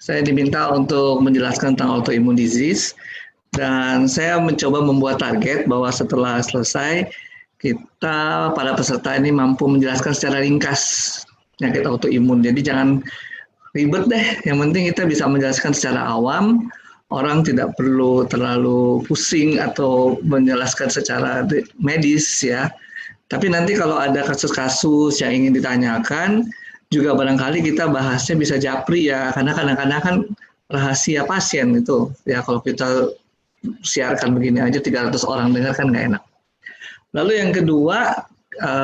Saya diminta untuk menjelaskan tentang autoimmune disease dan saya mencoba membuat target bahwa setelah selesai kita para peserta ini mampu menjelaskan secara ringkas penyakit autoimun. Jadi jangan ribet deh, yang penting kita bisa menjelaskan secara awam, orang tidak perlu terlalu pusing atau menjelaskan secara medis ya. Tapi nanti kalau ada kasus-kasus yang ingin ditanyakan, juga barangkali kita bahasnya bisa japri ya, karena kadang-kadang kan rahasia pasien itu ya, kalau kita siarkan begini aja 300 orang dengar kan nggak enak. Lalu yang kedua,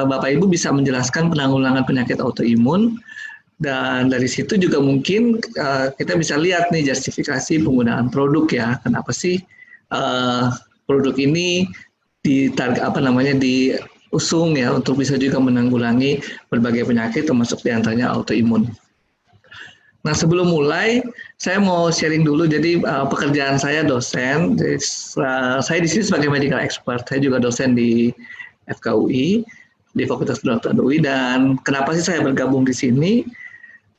Bapak Ibu bisa menjelaskan penanggulangan penyakit autoimun, dan dari situ juga mungkin kita bisa lihat nih justifikasi penggunaan produk ya, kenapa sih produk ini diusung ya untuk bisa juga menanggulangi berbagai penyakit termasuk diantaranya autoimun. Nah sebelum mulai saya mau sharing dulu. Jadi pekerjaan saya dosen. Jadi, saya di sini sebagai medical expert. Saya juga dosen di FKUI, di Fakultas Kedokteran UI. Dan kenapa sih saya bergabung di sini?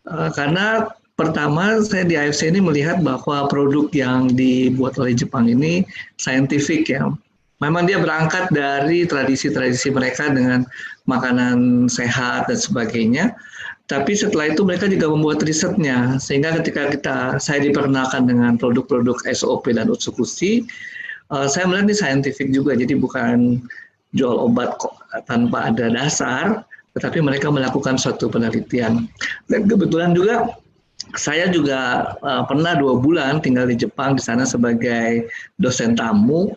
Karena pertama saya di AFC ini melihat bahwa produk yang dibuat oleh Jepang ini scientific ya. Memang dia berangkat dari tradisi-tradisi mereka dengan makanan sehat dan sebagainya. Tapi setelah itu mereka juga membuat risetnya, sehingga ketika saya diperkenalkan dengan produk-produk SOP dan Utsukushi, saya melihat ini scientific juga, jadi bukan jual obat tanpa ada dasar, tetapi mereka melakukan suatu penelitian. Dan kebetulan juga saya juga pernah 2 bulan tinggal di Jepang, di sana sebagai dosen tamu.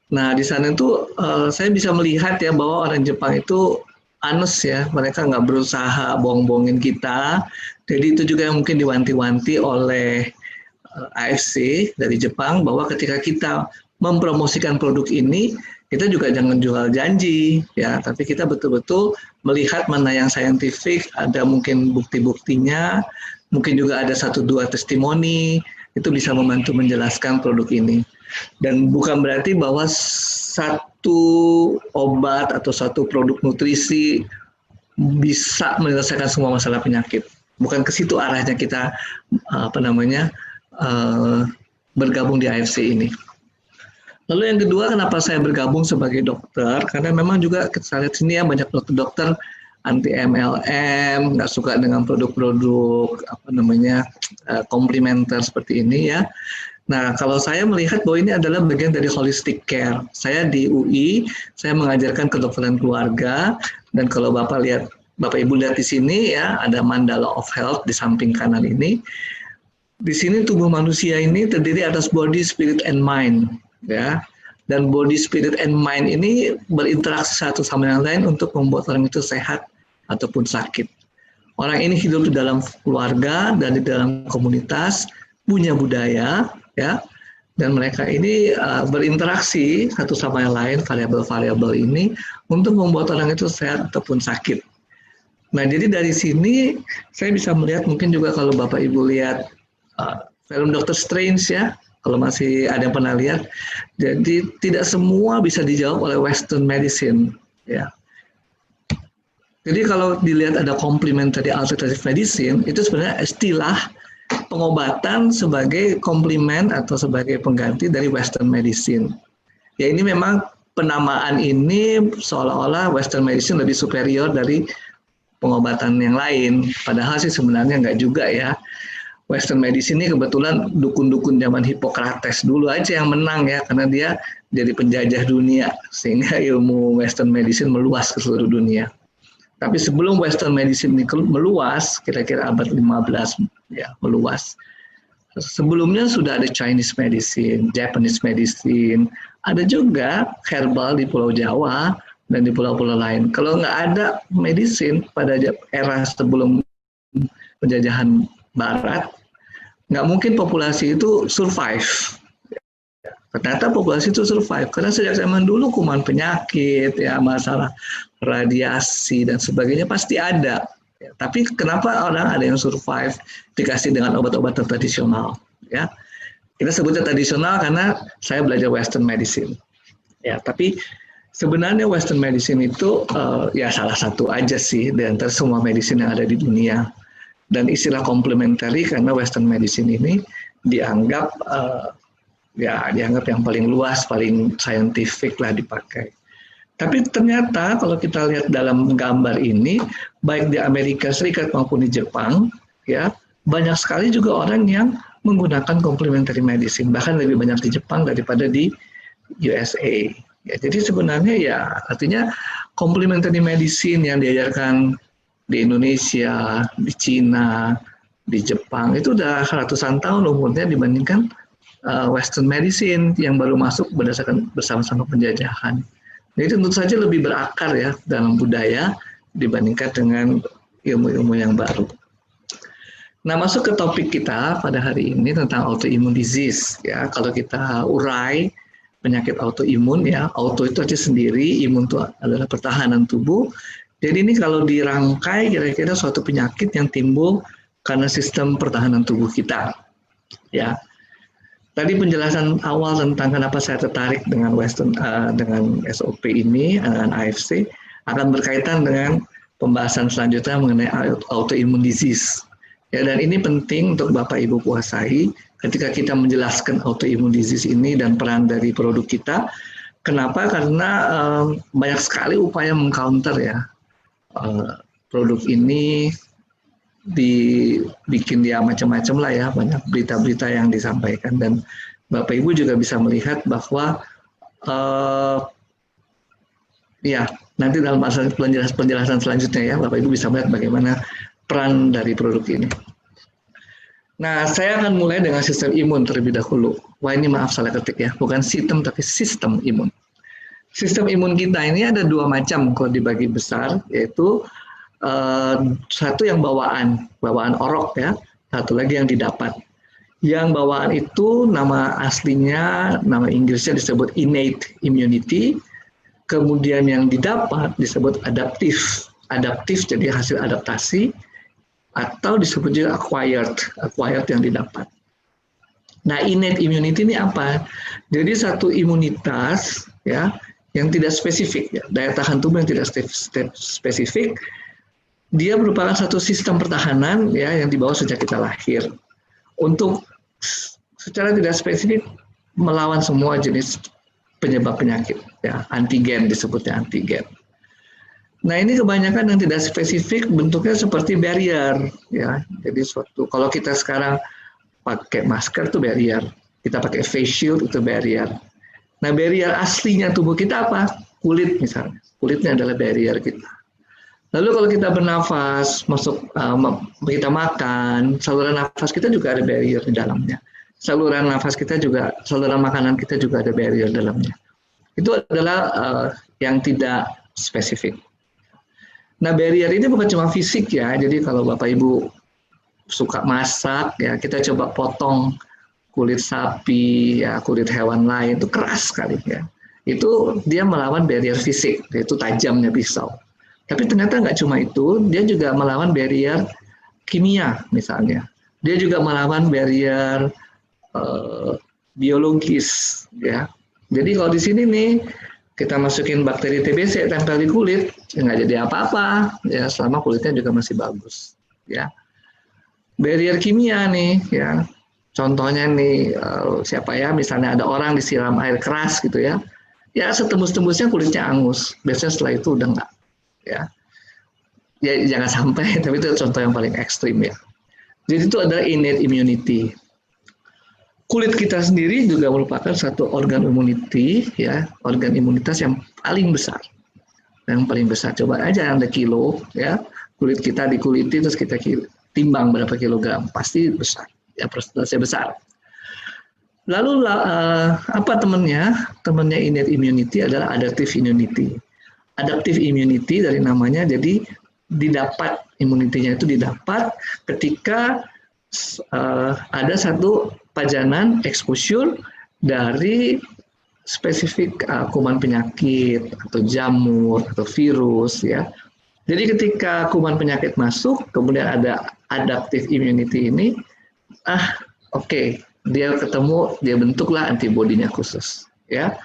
Nah di sana itu saya bisa melihat ya bahwa orang Jepang itu honest ya, mereka nggak berusaha bohong-bohongin kita. Jadi itu juga yang mungkin diwanti-wanti oleh AFC dari Jepang, bahwa ketika kita mempromosikan produk ini, kita juga jangan jual janji ya, tapi kita betul-betul melihat mana yang saintifik, ada mungkin bukti-buktinya, mungkin juga ada 1-2 testimoni, itu bisa membantu menjelaskan produk ini. Dan bukan berarti bahwa satu obat atau satu produk nutrisi bisa menyelesaikan semua masalah penyakit. Bukan ke situ arahnya kita bergabung di AFC ini. Lalu yang kedua, kenapa saya bergabung sebagai dokter? Karena memang juga kita lihat sini ya, banyak dokter-dokter anti MLM, nggak suka dengan produk-produk komplementer seperti ini ya. Nah, kalau saya melihat bahwa ini adalah bagian dari holistic care. Saya di UI, saya mengajarkan kedokteran keluarga, dan kalau Bapak Ibu lihat di sini ya, ada Mandala of Health di samping kanan ini. Di sini tubuh manusia ini terdiri atas body, spirit, and mind, ya. Dan body, spirit, and mind ini berinteraksi satu sama yang lain untuk membuat orang itu sehat ataupun sakit. Orang ini hidup di dalam keluarga dan di dalam komunitas, punya budaya, ya, dan mereka ini berinteraksi satu sama yang lain, variabel-variabel ini untuk membuat orang itu sehat ataupun sakit. Nah, jadi dari sini saya bisa melihat, mungkin juga kalau Bapak Ibu lihat film Dr. Strange ya, kalau masih ada yang pernah lihat, jadi tidak semua bisa dijawab oleh Western medicine, ya. Jadi kalau dilihat ada complementary alternative medicine, itu sebenarnya istilah pengobatan sebagai komplement atau sebagai pengganti dari Western medicine. Ya, ini memang penamaan ini seolah-olah Western medicine lebih superior dari pengobatan yang lain. Padahal sih sebenarnya nggak juga ya. Western medicine ini kebetulan dukun-dukun zaman Hippocrates dulu aja yang menang ya, karena dia jadi penjajah dunia, sehingga ilmu Western medicine meluas ke seluruh dunia. Tapi sebelum Western medicine ini meluas, kira-kira abad 15 ya, meluas. Sebelumnya sudah ada Chinese medicine, Japanese medicine, ada juga herbal di Pulau Jawa dan di pulau-pulau lain. Kalau nggak ada medicine pada era sebelum penjajahan Barat, nggak mungkin populasi itu survive. Ternyata populasi itu survive karena sejak zaman dulu kuman penyakit, ya, masalah radiasi dan sebagainya pasti ada. Ya, tapi kenapa orang ada yang survive dikasih dengan obat-obat tradisional? Ya, kita sebutnya tradisional karena saya belajar Western medicine. Ya, tapi sebenarnya Western medicine itu ya salah satu aja sih dari antara semua medicine yang ada di dunia. Dan istilah complementary karena Western medicine ini dianggap dianggap yang paling luas, paling scientific lah dipakai. Tapi ternyata kalau kita lihat dalam gambar ini, baik di Amerika Serikat maupun di Jepang, ya banyak sekali juga orang yang menggunakan complementary medicine, bahkan lebih banyak di Jepang daripada di USA. Ya, jadi sebenarnya ya artinya complementary medicine yang diajarkan di Indonesia, di Cina, di Jepang itu udah ratusan tahun umurnya dibandingkan Western medicine yang baru masuk berdasarkan bersama-sama penjajahan. Jadi tentu saja lebih berakar ya dalam budaya dibandingkan dengan ilmu-ilmu yang baru. Nah, masuk ke topik kita pada hari ini tentang autoimmune disease ya. Kalau kita urai penyakit autoimun ya, auto itu aja sendiri, imun itu adalah pertahanan tubuh. Jadi ini kalau dirangkai kira-kira suatu penyakit yang timbul karena sistem pertahanan tubuh kita. Ya. Tadi penjelasan awal tentang kenapa saya tertarik dengan dengan SOP ini, dengan AFC, akan berkaitan dengan pembahasan selanjutnya mengenai autoimmune disease. Ya, dan ini penting untuk Bapak Ibu kuasai ketika kita menjelaskan autoimmune disease ini dan peran dari produk kita. Kenapa? Karena banyak sekali upaya mengcounter ya produk ini dibikin dia macam-macam lah ya, banyak berita-berita yang disampaikan dan Bapak Ibu juga bisa melihat bahwa ya nanti dalam penjelasan selanjutnya ya Bapak Ibu bisa melihat bagaimana peran dari produk ini. Nah, saya akan mulai dengan sistem imun terlebih dahulu. Wah, ini maaf salah ketik ya, bukan sistem tapi sistem imun. Sistem imun kita ini ada dua macam kalau dibagi besar, yaitu satu yang bawaan orok ya, satu lagi yang didapat. Yang bawaan itu nama aslinya, nama Inggrisnya disebut innate immunity, kemudian yang didapat disebut adaptif jadi hasil adaptasi, atau disebut juga acquired yang didapat. Nah, innate immunity ini apa? Jadi satu imunitas ya yang tidak spesifik ya, daya tahan tubuh yang tidak spesifik. Dia merupakan satu sistem pertahanan ya yang dibawa sejak kita lahir untuk secara tidak spesifik melawan semua jenis penyebab penyakit ya, antigen disebutnya antigen. Nah, ini kebanyakan yang tidak spesifik bentuknya seperti barrier ya. Jadi kalau kita sekarang pakai masker itu barrier, kita pakai face shield itu barrier. Nah, barrier aslinya tubuh kita apa? Kulit misalnya. Kulitnya adalah barrier kita. Lalu kalau kita bernafas, kita makan, saluran nafas kita juga ada barrier di dalamnya. Saluran makanan kita juga ada barrier dalamnya. Itu adalah yang tidak spesifik. Nah, barrier ini bukan cuma fisik ya. Jadi kalau Bapak Ibu suka masak ya, kita coba potong kulit sapi ya, kulit hewan lain itu keras sekali ya. Itu dia melawan barrier fisik, yaitu tajamnya pisau. Tapi ternyata nggak cuma itu, dia juga melawan barrier kimia misalnya. Dia juga melawan barrier biologis ya. Jadi kalau di sini nih kita masukin bakteri TBC tempel di kulit, ya nggak jadi apa-apa ya selama kulitnya juga masih bagus ya. Barrier kimia nih ya. Contohnya nih siapa ya, misalnya ada orang disiram air keras gitu ya. Ya setembus-tembusnya kulitnya angus. Biasanya setelah itu udah nggak. Ya jangan sampai, tapi itu contoh yang paling ekstrim ya. Jadi itu adalah innate immunity. Kulit kita sendiri juga merupakan satu organ immunity ya, organ imunitas yang paling besar. Yang paling besar, coba aja Anda kilo ya, kulit kita dikuliti terus kita timbang berapa kilogram, pasti besar ya, persentasenya besar. Lalu apa temannya? Temannya innate immunity adalah adaptive immunity. Adaptive immunity dari namanya, jadi didapat, imunitinya itu didapat ketika ada satu pajanan exposure dari spesifik kuman penyakit atau jamur atau virus ya. Jadi ketika kuman penyakit masuk, kemudian ada adaptive immunity ini, oke, dia ketemu, dia bentuklah antibodinya khusus ya.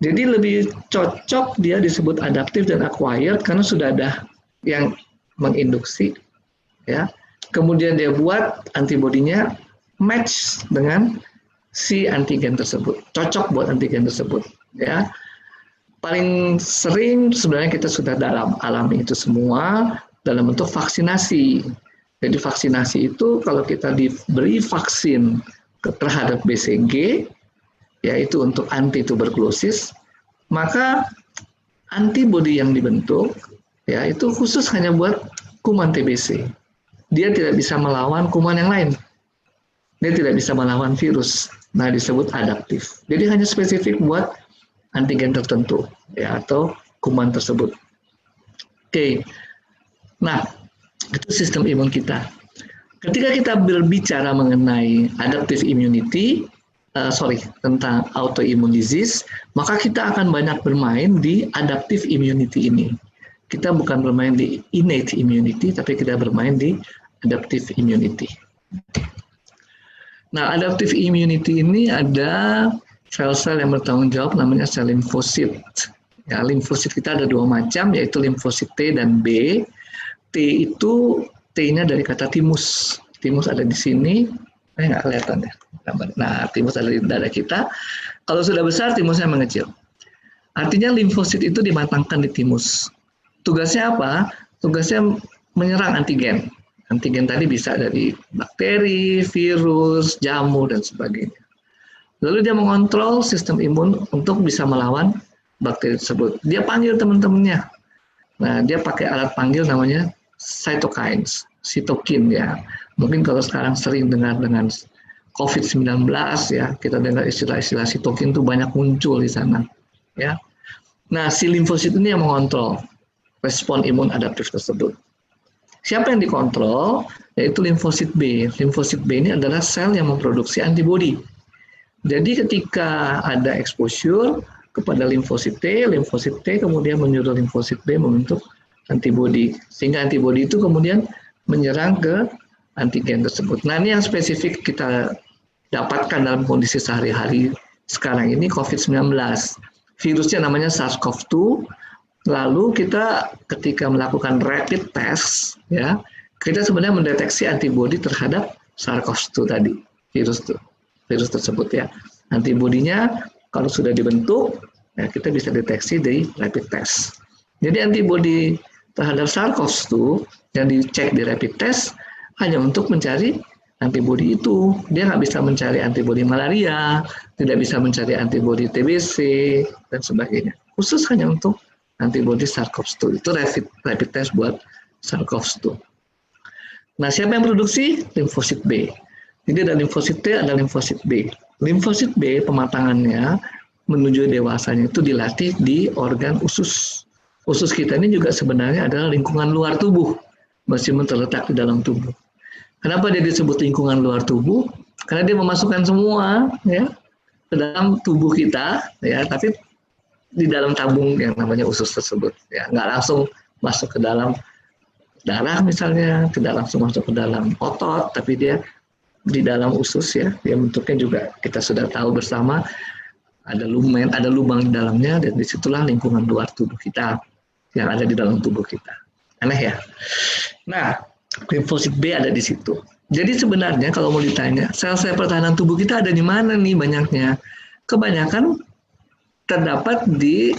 Jadi lebih cocok dia disebut adaptif dan acquired karena sudah ada yang menginduksi ya. kemudian dia buat antibodinya match dengan si antigen tersebut, cocok buat antigen tersebut, ya. Paling sering sebenarnya kita sudah alami itu semua dalam bentuk vaksinasi. Jadi vaksinasi itu kalau kita diberi vaksin terhadap BCG, yaitu untuk anti tuberkulosis, maka antibodi yang dibentuk ya itu khusus hanya buat kuman TBC. Dia tidak bisa melawan kuman yang lain. Dia tidak bisa melawan virus. Nah, disebut adaptif. Jadi hanya spesifik buat antigen tertentu ya atau kuman tersebut. Oke. Nah, itu sistem imun kita. Ketika kita berbicara mengenai adaptive immunity, tentang autoimmune disease, maka kita akan banyak bermain di adaptive immunity ini. Kita bukan bermain di innate immunity, tapi kita bermain di adaptive immunity. Nah, adaptive immunity ini ada sel-sel yang bertanggung jawab namanya sel limfosit. Ya, limfosit kita ada dua macam, yaitu limfosit T dan B. T itu T-nya dari kata thymus. Thymus ada di sini, nggak kelihatan ya. Nah, thymus ada di dada kita. Kalau sudah besar, thymusnya mengecil. Artinya limfosit itu dimatangkan di thymus. Tugasnya apa? Tugasnya menyerang antigen. Antigen tadi bisa dari bakteri, virus, jamur, dan sebagainya. Lalu dia mengontrol sistem imun untuk bisa melawan bakteri tersebut. Dia panggil teman-temannya. Nah, dia pakai alat panggil namanya cytokines, sitokin ya. Mungkin kalau sekarang sering dengar dengan COVID-19 ya, kita dengar istilah-istilah sitokin itu banyak muncul di sana. Ya. Nah, si limfosit ini yang mengontrol respon imun adaptif tersebut. Siapa yang dikontrol? Yaitu limfosit B. Limfosit B ini adalah sel yang memproduksi antibodi. Jadi ketika ada exposure kepada limfosit T kemudian menyuruh limfosit B membentuk antibodi. Sehingga antibodi itu kemudian menyerang ke antigen tersebut. Nah, ini yang spesifik kita dapatkan dalam kondisi sehari-hari sekarang ini COVID-19. Virusnya namanya SARS-CoV-2. Lalu kita ketika melakukan rapid test, ya, kita sebenarnya mendeteksi antibodi terhadap SARS-CoV-2 tadi, virus tersebut ya. Antibodinya kalau sudah dibentuk, ya, kita bisa deteksi dari rapid test. Jadi antibodi terhadap SARS-CoV-2 yang dicek di rapid test hanya untuk mencari antibodi itu. Dia nggak bisa mencari antibodi malaria, tidak bisa mencari antibodi TBC, dan sebagainya. Khusus hanya untuk antibodi SARS-CoV-2. Itu rapid test buat SARS-CoV-2. Nah, siapa yang produksi? Limfosit B. Jadi ada limfosit T, ada limfosit B. Limfosit B pematangannya menuju dewasanya itu dilatih di organ usus. Usus kita ini juga sebenarnya adalah lingkungan luar tubuh, meskipun terletak di dalam tubuh. Kenapa dia disebut lingkungan luar tubuh? Karena dia memasukkan semua ya ke dalam tubuh kita, ya, tapi di dalam tabung yang namanya usus tersebut. Ya, nggak langsung masuk ke dalam darah misalnya, tidak langsung masuk ke dalam otot, tapi dia di dalam usus ya. Dia bentuknya juga kita sudah tahu bersama, ada lumen, ada lubang di dalamnya, dan disitulah lingkungan luar tubuh kita yang ada di dalam tubuh kita. Aneh ya. Nah, limfosit B ada di situ. Jadi sebenarnya kalau mau ditanya, sel-sel pertahanan tubuh kita ada di mana nih banyaknya? Kebanyakan terdapat di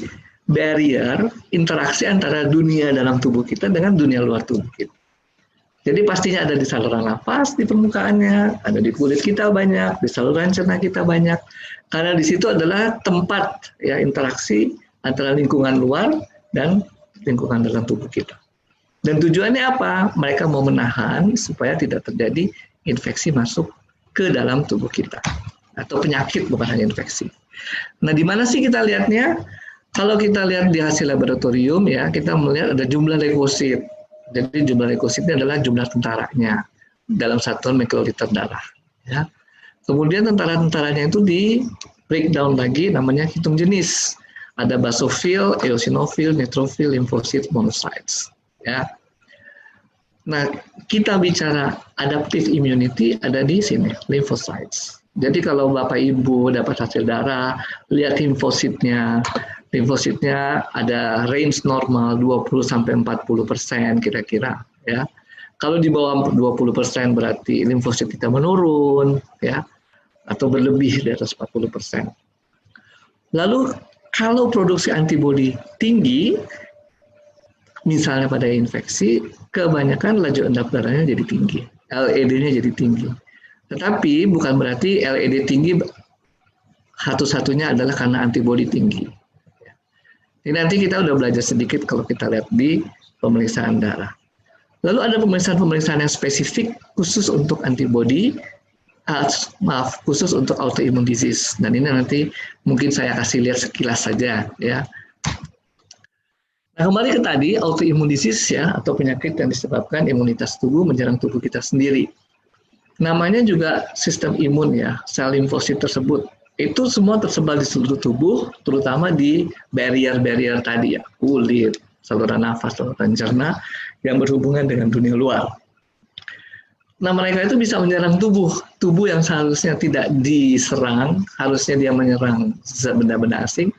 barrier interaksi antara dunia dalam tubuh kita dengan dunia luar tubuh kita. Jadi pastinya ada di saluran nafas, di permukaannya, ada di kulit kita banyak, di saluran cerna kita banyak. Karena di situ adalah tempat ya interaksi antara lingkungan luar dan lingkungan dalam tubuh kita. Dan tujuannya apa? Mereka mau menahan supaya tidak terjadi infeksi masuk ke dalam tubuh kita. Atau penyakit, bukan hanya infeksi. Nah, di mana sih kita lihatnya? Kalau kita lihat di hasil laboratorium, ya, kita melihat ada jumlah leukosit. Jadi jumlah leukositnya adalah jumlah tentaranya dalam satuan mikroliter darah. Ya. Kemudian tentara-tentaranya itu di breakdown lagi, namanya hitung jenis. Ada basofil, eosinofil, neutrofil, limfosit, monocytes. Ya. Nah, kita bicara adaptive immunity ada di sini, lymphocytes. Jadi kalau Bapak Ibu dapat hasil darah, lihat limfositnya. Limfositnya ada range normal 20-40% kira-kira. Ya. Kalau di bawah 20% berarti limfosit kita menurun, ya, atau berlebih di atas 40%. Lalu kalau produksi antibodi tinggi, misalnya pada infeksi, kebanyakan laju endap darahnya jadi tinggi, LED-nya jadi tinggi. Tetapi bukan berarti LED tinggi satu-satunya adalah karena antibodi tinggi. Ini nanti kita udah belajar sedikit kalau kita lihat di pemeriksaan darah. Lalu ada pemeriksaan-pemeriksaan yang spesifik khusus untuk antibodi, khusus untuk autoimmune disease. Dan ini nanti mungkin saya kasih lihat sekilas saja, ya. Nah, kembali ke tadi, autoimmune disease, ya, atau penyakit yang disebabkan imunitas tubuh menyerang tubuh kita sendiri. Namanya juga sistem imun, ya, sel limfosit tersebut. Itu semua tersebar di seluruh tubuh, terutama di barrier-barrier tadi, ya, kulit, saluran nafas, saluran cerna, yang berhubungan dengan dunia luar. Nah, mereka itu bisa menyerang tubuh yang seharusnya tidak diserang, harusnya dia menyerang benda-benda asing,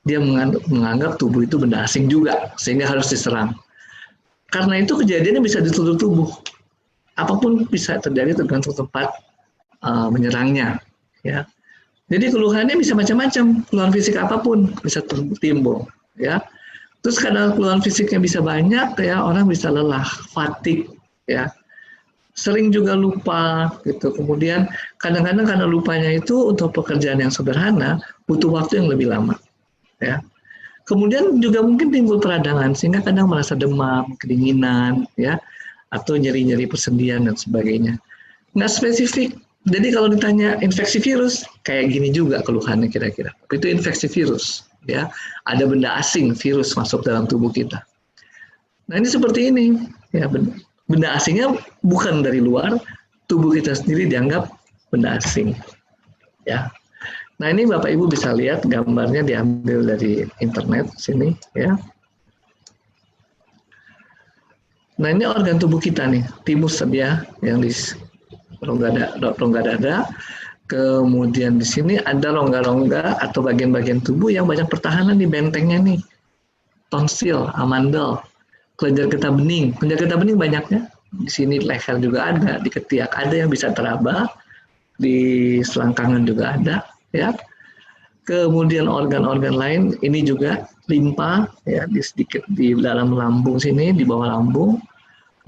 dia menganggap tubuh itu benda asing juga, sehingga harus diserang. Karena itu kejadiannya bisa di seluruh tubuh. Apapun bisa terjadi tergantung tempat menyerangnya, ya. Jadi keluhannya bisa macam-macam, keluhan fisik apapun bisa timbul, ya. Terus karena keluhan fisiknya bisa banyak, ya, orang bisa lelah, fatigue, ya. Sering juga lupa, gitu. Kemudian kadang-kadang karena lupanya itu untuk pekerjaan yang sederhana butuh waktu yang lebih lama, ya. Kemudian juga mungkin timbul peradangan sehingga kadang merasa demam, kedinginan, ya, atau nyeri-nyeri persendian dan sebagainya. Nggak spesifik. Jadi kalau ditanya infeksi virus, kayak gini juga keluhannya kira-kira. Itu infeksi virus, ya. Ada benda asing virus masuk dalam tubuh kita. Nah, ini seperti ini, ya. Benda asingnya bukan dari luar, tubuh kita sendiri dianggap benda asing, ya. Nah, ini Bapak Ibu bisa lihat gambarnya diambil dari internet sini, ya. Nah, ini organ tubuh kita nih, timus ya, yang di rongga dada. Kemudian di sini ada rongga-rongga atau bagian-bagian tubuh yang banyak pertahanan di bentengnya nih. Tonsil, amandel, kelenjar getah bening. Kelenjar getah bening banyaknya. Di sini leher juga ada, di ketiak ada yang bisa teraba, di selangkangan juga ada, ya. Kemudian organ-organ lain ini juga limpa, ya, di sedikit di dalam lambung sini, di bawah lambung.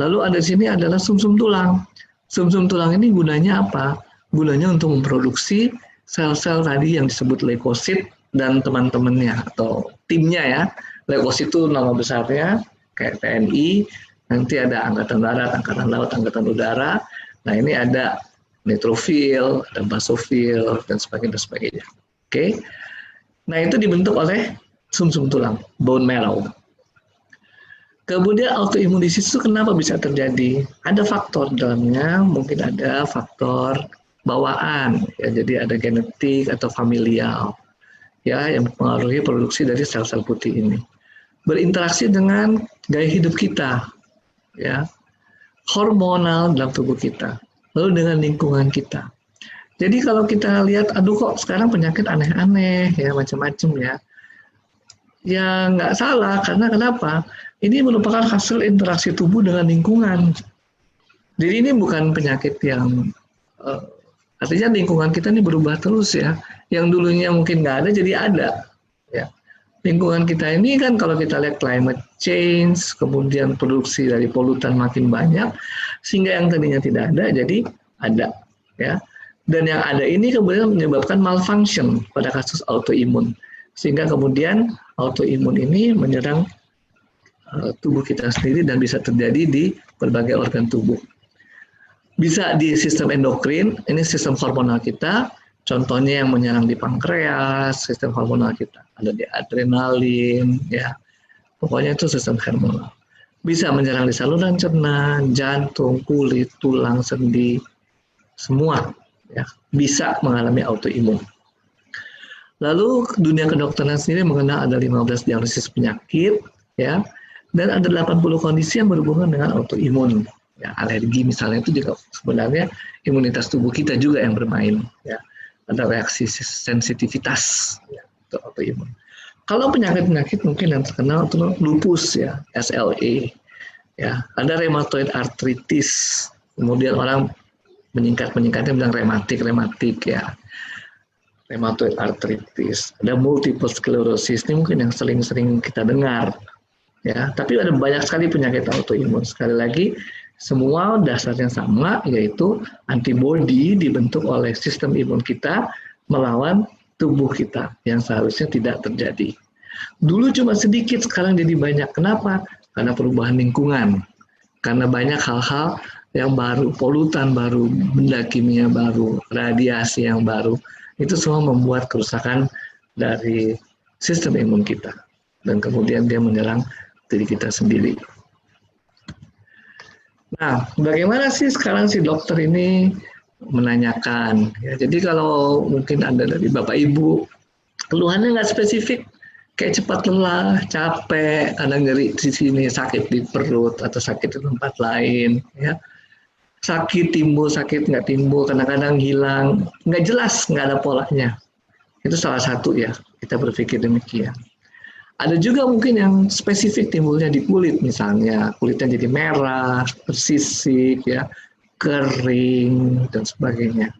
Lalu ada di sini adalah sumsum tulang. Sumsum tulang ini gunanya apa? Gunanya untuk memproduksi sel-sel tadi yang disebut leukosit dan teman-temannya atau timnya, ya. Leukosit itu nama besarnya, kayak TNI, nanti ada angkatan darat, angkatan laut, angkatan udara. Nah, ini ada neutrofil, ada basofil, dan sebagainya. Oke. Nah, itu dibentuk oleh sumsum tulang, bone marrow. Kemudian autoimmune disease itu kenapa bisa terjadi? Ada faktor dalamnya, mungkin ada faktor bawaan, ya, jadi ada genetik atau familial, ya, yang mempengaruhi produksi dari sel-sel putih ini. Berinteraksi dengan gaya hidup kita, ya, hormonal dalam tubuh kita, lalu dengan lingkungan kita. Jadi kalau kita lihat, aduh kok sekarang penyakit aneh-aneh, ya, macam-macam, ya. Ya nggak salah, karena kenapa? Ini merupakan hasil interaksi tubuh dengan lingkungan. Jadi ini bukan penyakit yang, artinya lingkungan kita ini berubah terus, ya. Yang dulunya mungkin nggak ada, jadi ada, ya. Lingkungan kita ini kan kalau kita lihat climate change, kemudian produksi dari polutan makin banyak, sehingga yang tadinya tidak ada, jadi ada, ya. Dan yang ada ini kemudian menyebabkan malfunction pada kasus autoimun. Sehingga kemudian autoimun ini menyerang tubuh kita sendiri dan bisa terjadi di berbagai organ tubuh. Bisa di sistem endokrin, ini sistem hormonal kita, contohnya yang menyerang di pankreas, sistem hormonal kita. Ada di adrenalin, ya. Pokoknya itu sistem hormonal. Bisa menyerang di saluran cerna, jantung, kulit, tulang, sendi, semua, ya, bisa mengalami autoimun. Lalu dunia kedokteran sendiri mengenal ada 15 diagnosis penyakit, ya, dan ada 80 kondisi yang berhubungan dengan autoimun. Ya, alergi misalnya itu juga sebenarnya imunitas tubuh kita juga yang bermain, ya. Ada reaksi sensitivitas, ya, untuk autoimun. Kalau penyakit-penyakit mungkin yang terkenal itu lupus, ya, SLE. Ya, ada rheumatoid arthritis. Kemudian orang menyingkatnya bilang rematik ya. Rheumatoid arthritis. Ada multiple sclerosis, ini mungkin yang sering kita dengar. Ya, tapi ada banyak sekali penyakit autoimun. Sekali lagi, semua dasarnya sama, yaitu antibodi dibentuk oleh sistem imun kita melawan tubuh kita yang seharusnya tidak terjadi. Dulu cuma sedikit, sekarang jadi banyak. Kenapa? Karena perubahan lingkungan. Karena banyak hal-hal yang baru, polutan baru, benda kimia baru, radiasi yang baru. Itu semua membuat kerusakan dari sistem imun kita. Dan kemudian dia menyerang diri kita sendiri. Nah, bagaimana sih sekarang si dokter ini menanyakan? Ya, jadi kalau mungkin ada dari Bapak Ibu, keluhannya nggak spesifik, kayak cepat lelah, capek, ada nyeri di sini, sakit di perut atau sakit di tempat lain, ya. Sakit timbul, sakit nggak timbul, kadang-kadang hilang, nggak jelas, nggak ada polanya. Itu salah satu ya, kita berpikir demikian. Ada juga mungkin yang spesifik timbulnya di kulit, misalnya kulitnya jadi merah, bersisik, ya, kering, dan sebagainya.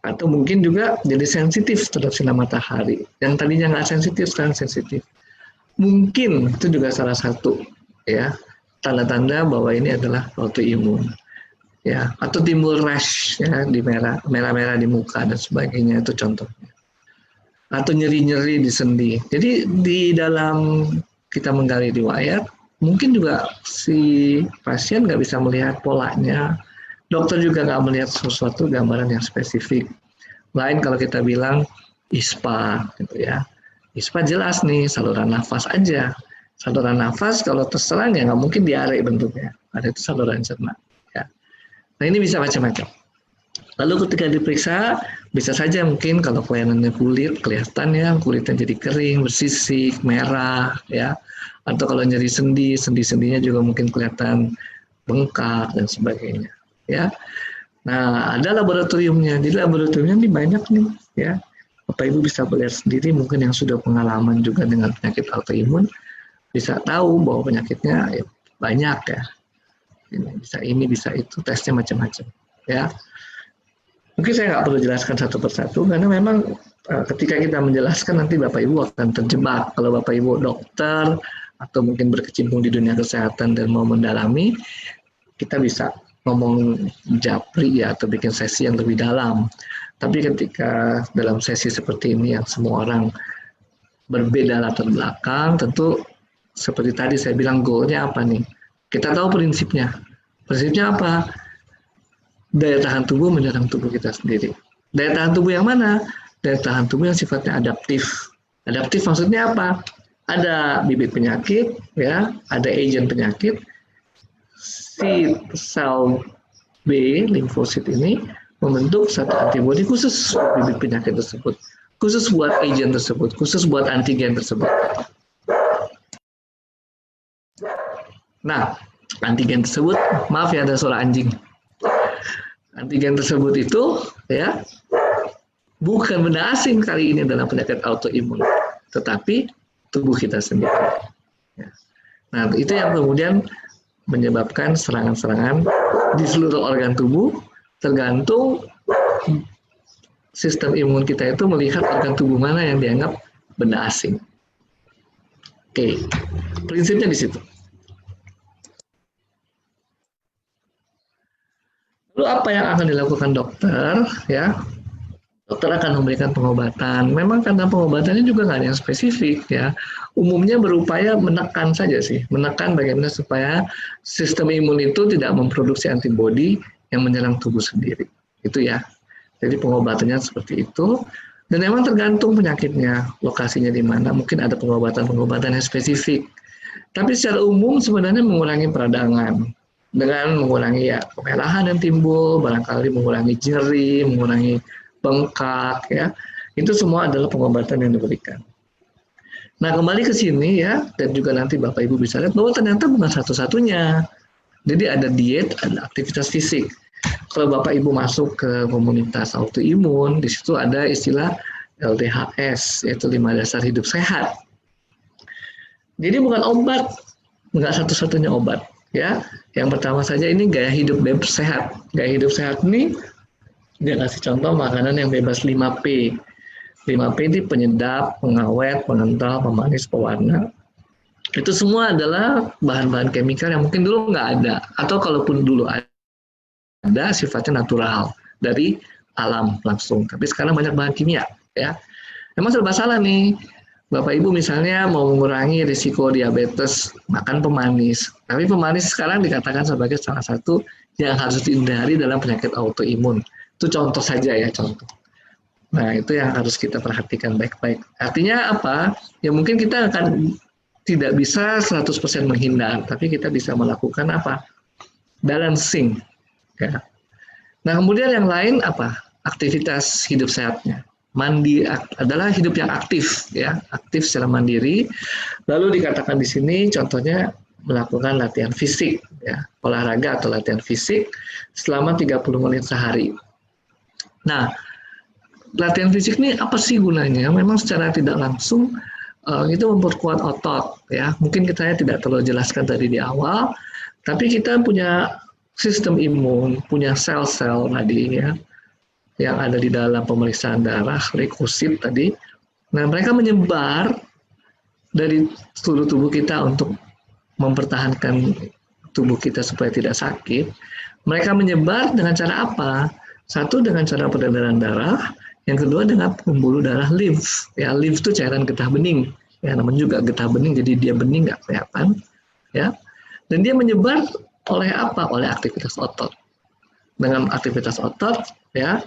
Atau mungkin juga jadi sensitif terhadap sinar matahari. Yang tadinya nggak sensitif, sekarang sensitif. Mungkin itu juga salah satu ya tanda-tanda bahwa ini adalah autoimun. Ya, atau timbul rash ya di merah-merah di muka dan sebagainya, itu contohnya. Atau nyeri-nyeri di sendi. Jadi di dalam kita menggali riwayat, mungkin juga si pasien nggak bisa melihat polanya, dokter juga nggak melihat sesuatu gambaran yang spesifik. Lain kalau kita bilang ISPA, gitu ya. ISPA jelas nih, saluran nafas aja. Saluran nafas kalau terserang ya nggak mungkin diare bentuknya. Ada itu saluran cerna. Ya. Nah ini bisa macam-macam. Lalu ketika diperiksa, bisa saja mungkin kalau kelainannya kulit, kelihatan ya kulitnya jadi kering, bersisik, merah, ya. Atau kalau nyeri sendi, sendi-sendinya juga mungkin kelihatan bengkak dan sebagainya, ya. Nah, ada laboratoriumnya. Jadi laboratoriumnya ini banyak nih, ya. Bapak Ibu bisa melihat sendiri, mungkin yang sudah pengalaman juga dengan penyakit autoimun bisa tahu bahwa penyakitnya ya, banyak ya. Ini bisa itu, tesnya macam-macam, ya. Mungkin saya nggak perlu jelaskan satu persatu, karena memang ketika kita menjelaskan nanti Bapak Ibu akan terjebak. Kalau Bapak Ibu dokter atau mungkin berkecimpung di dunia kesehatan dan mau mendalami, kita bisa ngomong japri ya atau bikin sesi yang lebih dalam. Tapi ketika dalam sesi seperti ini yang semua orang berbeda latar belakang, tentu seperti tadi saya bilang goalnya apa nih? Kita tahu prinsipnya. Prinsipnya apa? Daya tahan tubuh menyerang tubuh kita sendiri. Daya tahan tubuh yang mana? Daya tahan tubuh yang sifatnya adaptif. Adaptif maksudnya apa? Ada bibit penyakit, ya, ada agent penyakit. Si sel B, limfosit ini membentuk satu antibodi khusus bibit penyakit tersebut, khusus buat agent tersebut, khusus buat antigen tersebut. Nah, antigen tersebut, maaf ya ada suara anjing. Antigen tersebut itu ya bukan benda asing kali ini dalam penyakit autoimun, tetapi tubuh kita sendiri. Ya. Nah, itu yang kemudian menyebabkan serangan-serangan di seluruh organ tubuh, tergantung sistem imun kita itu melihat organ tubuh mana yang dianggap benda asing. Oke, prinsipnya di situ. Lalu apa yang akan dilakukan dokter? Ya, dokter akan memberikan pengobatan. Memang karena pengobatannya juga nggak ada yang spesifik ya. Umumnya berupaya menekan saja sih, menekan bagaimana supaya sistem imun itu tidak memproduksi antibodi yang menyerang tubuh sendiri. Itu ya. Jadi pengobatannya seperti itu. Dan memang tergantung penyakitnya, lokasinya di mana. Mungkin ada pengobatan-pengobatan yang spesifik. Tapi secara umum sebenarnya mengurangi peradangan. Dengan mengurangi ya kemerahan yang timbul, barangkali mengurangi nyeri, mengurangi bengkak, ya. Itu semua adalah pengobatan yang diberikan. Nah, kembali ke sini ya, dan juga nanti Bapak Ibu bisa lihat bahwa ternyata bukan satu-satunya. Jadi ada diet, ada aktivitas fisik. Kalau Bapak Ibu masuk ke komunitas autoimun, di situ ada istilah LDHS, yaitu 5 dasar hidup sehat. Jadi bukan obat, nggak satu-satunya obat. Ya, yang pertama saja ini gaya hidup sehat. Gaya hidup sehat ini dia kasih contoh makanan yang bebas 5P. 5P ini penyedap, pengawet, pengental, pemanis, pewarna. Itu semua adalah bahan-bahan kemikal yang mungkin dulu nggak ada. Atau kalaupun dulu ada, sifatnya natural dari alam langsung. Tapi sekarang banyak bahan kimia. Ya, memang serba salah nih. Bapak Ibu misalnya mau mengurangi risiko diabetes, makan pemanis. Tapi pemanis sekarang dikatakan sebagai salah satu yang harus dihindari dalam penyakit autoimun. Itu contoh saja ya, contoh. Nah, itu yang harus kita perhatikan baik-baik. Artinya apa? Ya mungkin kita akan tidak bisa 100% menghindar, tapi kita bisa melakukan apa? Balancing. Ya. Nah, kemudian yang lain apa? Aktivitas hidup sehatnya. Mandi adalah hidup yang aktif, ya, aktif secara mandiri. Lalu dikatakan di sini contohnya melakukan latihan fisik, ya, olahraga atau latihan fisik selama 30 menit sehari. Nah, latihan fisik ini apa sih gunanya? Memang secara tidak langsung itu memperkuat otot, ya. Mungkin kita tidak terlalu jelaskan tadi di awal, tapi kita punya sistem imun, punya sel-sel tadi, ya, yang ada di dalam pemeriksaan darah, leukosit tadi. Nah, mereka menyebar dari seluruh tubuh kita untuk mempertahankan tubuh kita supaya tidak sakit. Mereka menyebar dengan cara apa? Satu, dengan cara peredaran darah. Yang kedua, dengan pembuluh darah limf. Ya, limf itu cairan getah bening. Ya, namanya juga getah bening, jadi dia bening nggak kelihatan. Ya, dan dia menyebar oleh apa? Oleh aktivitas otot. Dengan aktivitas otot, ya,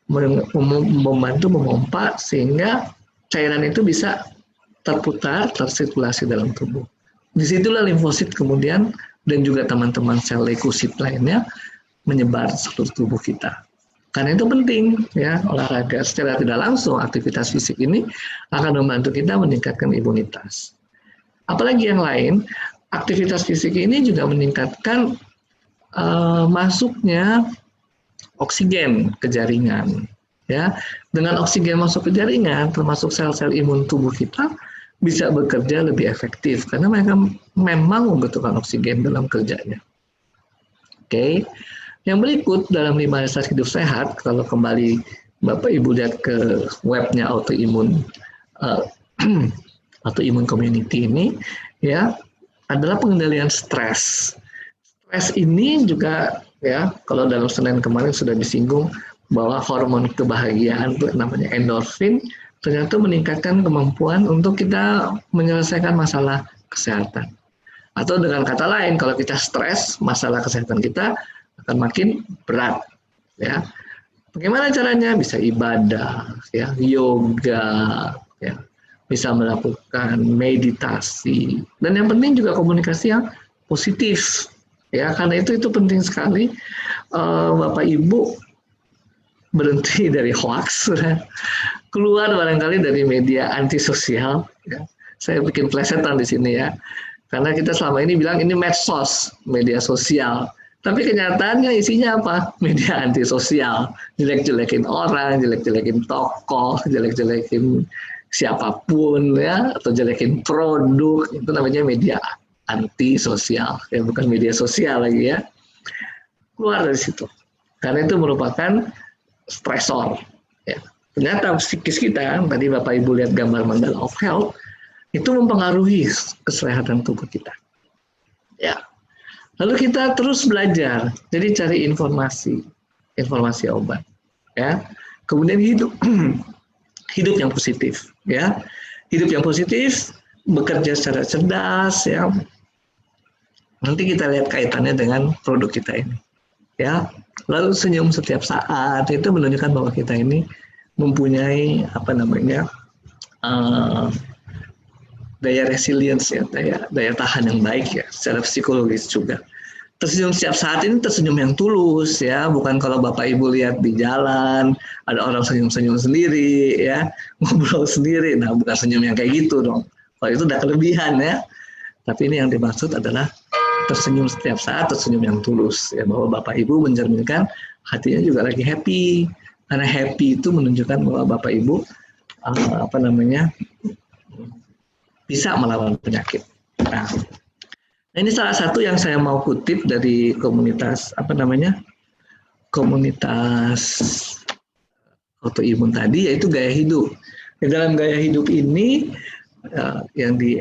membantu memompa sehingga cairan itu bisa terputar, tersirkulasi dalam tubuh. Disitulah limfosit kemudian dan juga teman-teman sel leukosit lainnya menyebar seluruh tubuh kita. Karena itu penting, ya, olahraga secara tidak langsung, aktivitas fisik ini akan membantu kita meningkatkan imunitas. Apalagi yang lain, aktivitas fisik ini juga meningkatkan masuknya oksigen ke jaringan, ya. Dengan oksigen masuk ke jaringan, termasuk sel-sel imun tubuh kita bisa bekerja lebih efektif karena mereka memang membutuhkan oksigen dalam kerjanya. Oke. Yang berikut dalam 5 dasar hidup sehat, kalau kembali Bapak Ibu lihat ke webnya autoimun autoimun community ini, ya, adalah pengendalian stres. Stres ini juga, ya, kalau dalam Senin kemarin sudah disinggung bahwa hormon kebahagiaan itu namanya endorfin ternyata meningkatkan kemampuan untuk kita menyelesaikan masalah kesehatan. Atau dengan kata lain, kalau kita stres, masalah kesehatan kita akan makin berat, ya. Bagaimana caranya? Bisa ibadah, ya, yoga, ya, bisa melakukan meditasi, dan yang penting juga komunikasi yang positif. Ya, karena itu penting sekali Bapak Ibu berhenti dari hoax, keluar barangkali dari media antisosial. Ya. Saya bikin plesetan di sini, ya, karena kita selama ini bilang ini medsos, media sosial. Tapi kenyataannya isinya apa? Media antisosial, jelek-jelekin orang, jelek-jelekin tokoh, jelek-jelekin siapapun, ya, atau jelekin produk, itu namanya media antisosial, ya, bukan media sosial lagi, ya. Keluar dari situ, karena itu merupakan stresor, ya. Ternyata psikis kita, tadi Bapak Ibu lihat gambar Mandala of Health, itu mempengaruhi kesehatan tubuh kita, ya. Lalu kita terus belajar, jadi cari informasi obat, ya. Kemudian hidup yang positif, ya. Hidup yang positif, bekerja secara cerdas, ya. Nanti kita lihat kaitannya dengan produk kita ini, ya. Lalu senyum setiap saat, itu menunjukkan bahwa kita ini mempunyai daya resilience, ya, daya tahan yang baik, ya, secara psikologis juga. Tersenyum setiap saat ini tersenyum yang tulus, ya, bukan kalau Bapak Ibu lihat di jalan ada orang senyum-senyum sendiri, ya, ngobrol sendiri. Nah, bukan senyum yang kayak gitu dong. Kalau itu udah kelebihan, ya. Tapi ini yang dimaksud adalah tersenyum setiap saat, tersenyum yang tulus, ya, bahwa Bapak Ibu mencerminkan hatinya juga lagi happy. Karena happy itu menunjukkan bahwa Bapak Ibu bisa melawan penyakit. Nah, Ini salah satu yang saya mau kutip dari komunitas komunitas autoimun tadi, yaitu gaya hidup. Di dalam gaya hidup ini yang di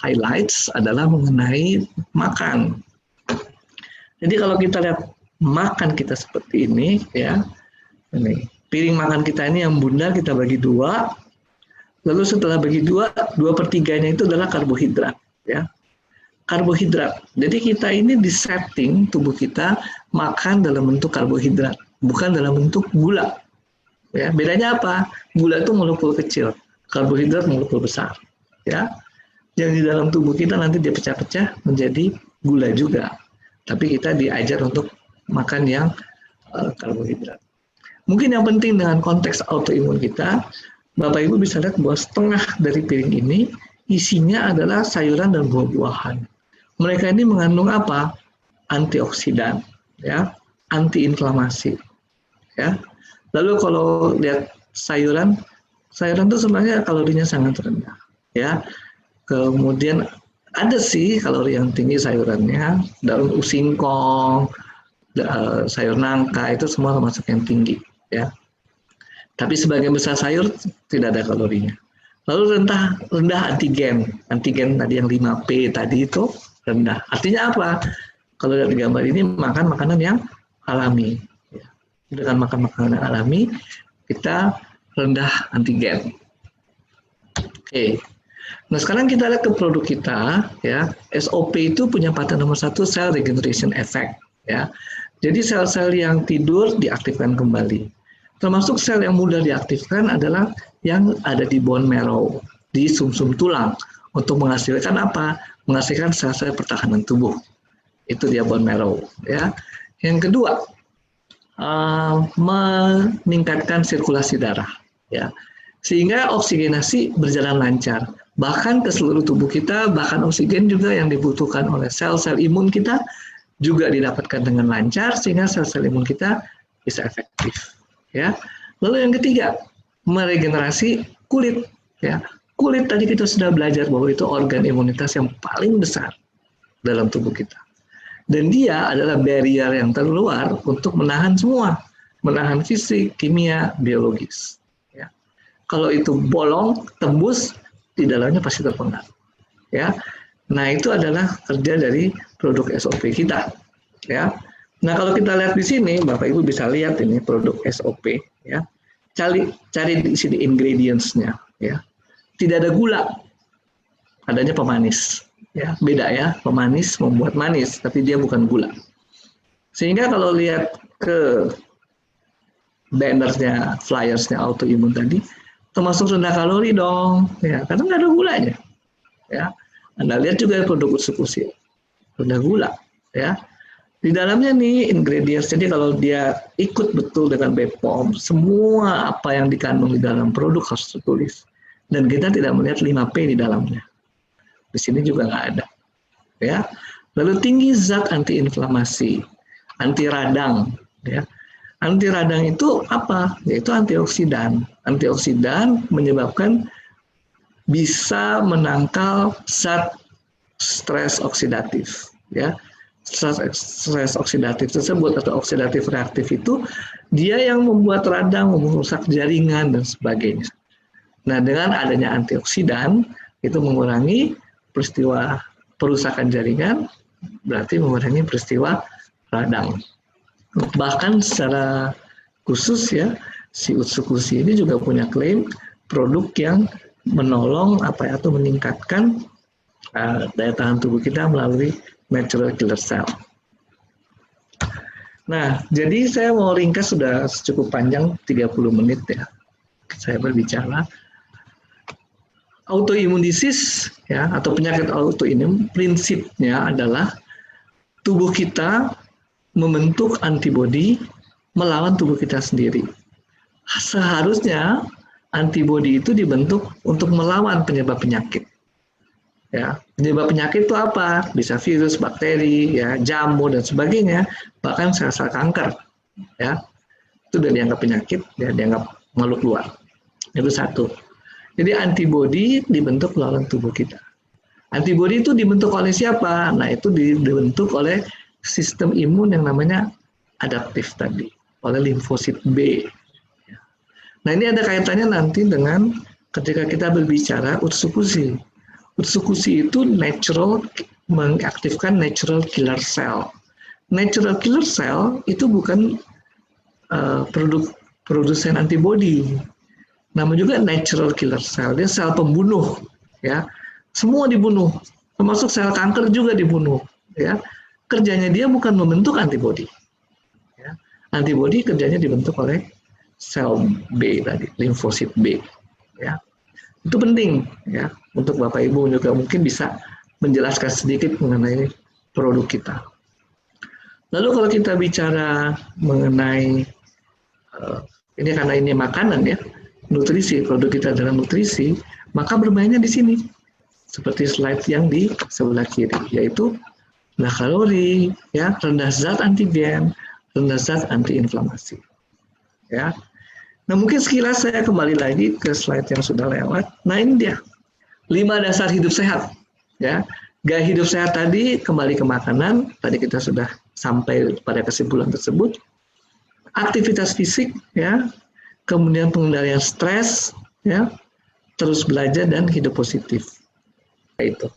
highlights adalah mengenai makan. Jadi kalau kita lihat makan kita seperti ini, ya, ini piring makan kita ini yang bundar kita bagi dua, lalu setelah bagi dua, 2/3-nya itu adalah karbohidrat, ya. Karbohidrat. Jadi kita ini disetting tubuh kita makan dalam bentuk karbohidrat, bukan dalam bentuk gula. Ya, bedanya apa? Gula itu molekul kecil, karbohidrat molekul besar. Ya, yang di dalam tubuh kita nanti dia pecah-pecah menjadi gula juga. Tapi kita diajar untuk makan yang karbohidrat. Mungkin yang penting dengan konteks autoimun kita, Bapak Ibu bisa lihat bahwa setengah dari piring ini isinya adalah sayuran dan buah-buahan. Mereka ini mengandung apa? Antioksidan, ya, antiinflamasi, ya. Lalu kalau lihat sayuran itu sebenarnya kalorinya sangat rendah, ya. Kemudian ada sih kalori yang tinggi sayurannya, daun singkong, sayur nangka itu semua termasuk yang tinggi, ya. Tapi sebagian besar sayur tidak ada kalorinya. Lalu rendah antigen tadi yang 5P tadi itu rendah. Artinya apa? Kalau lihat di gambar ini makan makanan yang alami. Dengan makan makanan yang alami, kita rendah antigen. Oke. Nah sekarang kita lihat ke produk kita, ya. SOP itu punya paten nomor 1, cell regeneration effect, ya. Jadi sel-sel yang tidur diaktifkan kembali. Termasuk sel yang mudah diaktifkan adalah yang ada di bone marrow, di sumsum tulang, untuk menghasilkan apa? Menghasilkan sel-sel pertahanan tubuh. Itu dia bone marrow, ya. Yang kedua, meningkatkan sirkulasi darah, ya, sehingga oksigenasi berjalan lancar, bahkan ke seluruh tubuh kita, bahkan oksigen juga yang dibutuhkan oleh sel-sel imun kita juga didapatkan dengan lancar, sehingga sel-sel imun kita bisa efektif, ya. Lalu yang ketiga, meregenerasi kulit, ya. Kulit tadi kita sudah belajar bahwa itu organ imunitas yang paling besar dalam tubuh kita. Dan dia adalah barrier yang terluar untuk menahan semua, menahan fisik, kimia, biologis. Ya. Kalau itu bolong, tembus, di dalamnya pasti terpengaruh. Ya. Nah itu adalah kerja dari produk SOP kita. Ya. Nah kalau kita lihat di sini, Bapak Ibu bisa lihat ini produk SOP. Ya. Cari di sini ingredients-nya. Ya. Tidak ada gula, adanya pemanis. Ya, beda ya, pemanis membuat manis, tapi dia bukan gula. Sehingga kalau lihat ke bannernya, flyersnya autoimun tadi, termasuk rendah kalori dong, ya, karena nggak ada gulanya. Ya, Anda lihat juga produk usus rendah gula, ya. Di dalamnya nih ingredients, jadi kalau dia ikut betul dengan BPOM, semua apa yang dikandung di dalam produk harus tertulis. Dan kita tidak melihat 5P di dalamnya. Di sini juga nggak ada, ya. Lalu tinggi zat antiinflamasi, anti radang, ya. Anti radang itu apa? Yaitu antioksidan. Antioksidan menyebabkan bisa menangkal zat stres oksidatif, ya. Stres oksidatif tersebut atau oksidatif reaktif itu dia yang membuat radang, merusak jaringan dan sebagainya. Nah, dengan adanya antioksidan itu mengurangi peristiwa perusakan jaringan, berarti mengurangi peristiwa radang. Bahkan secara khusus ya, si Utsukushi ini juga punya klaim produk yang menolong atau meningkatkan daya tahan tubuh kita melalui natural killer cell. Nah, jadi saya mau ringkas, sudah cukup panjang 30 menit ya saya berbicara. Autoimun disease ya atau penyakit autoimun prinsipnya adalah tubuh kita membentuk antibodi melawan tubuh kita sendiri. Seharusnya antibodi itu dibentuk untuk melawan penyebab penyakit. Ya, penyebab penyakit itu apa? Bisa virus, bakteri, ya, jamur dan sebagainya, bahkan sel-sel kanker. Ya, itu sudah dianggap penyakit, ya, dianggap makhluk luar. Itu satu. Jadi antibodi dibentuk melawan tubuh kita. Antibodi itu dibentuk oleh siapa? Nah, itu dibentuk oleh sistem imun yang namanya adaptif tadi, oleh limfosit B. Nah, ini ada kaitannya nanti dengan ketika kita berbicara utsukusi. Utsukusi itu mengaktifkan natural killer cell. Natural killer cell itu bukan produsen antibodi. Namanya juga natural killer cell. Dia sel pembunuh, ya. Semua dibunuh, termasuk sel kanker juga dibunuh, ya. Kerjanya dia bukan membentuk antibodi. Ya. Antibodi kerjanya dibentuk oleh sel B tadi, limfosit B, ya. Itu penting, ya, untuk Bapak Ibu juga mungkin bisa menjelaskan sedikit mengenai produk kita. Lalu kalau kita bicara mengenai ini karena ini makanan ya, nutrisi, produk kita adalah nutrisi, maka bermainnya di sini. Seperti slide yang di sebelah kiri, yaitu rendah kalori, ya, rendah zat antigen, rendah zat antiinflamasi. Ya. Nah, mungkin sekilas saya kembali lagi ke slide yang sudah lewat. Nah, ini dia. 5 dasar hidup sehat, ya. Gaya hidup sehat tadi kembali ke makanan, tadi kita sudah sampai pada kesimpulan tersebut. Aktivitas fisik, ya. Kemudian pengendalian stres, ya. Terus belajar dan hidup positif. Itu,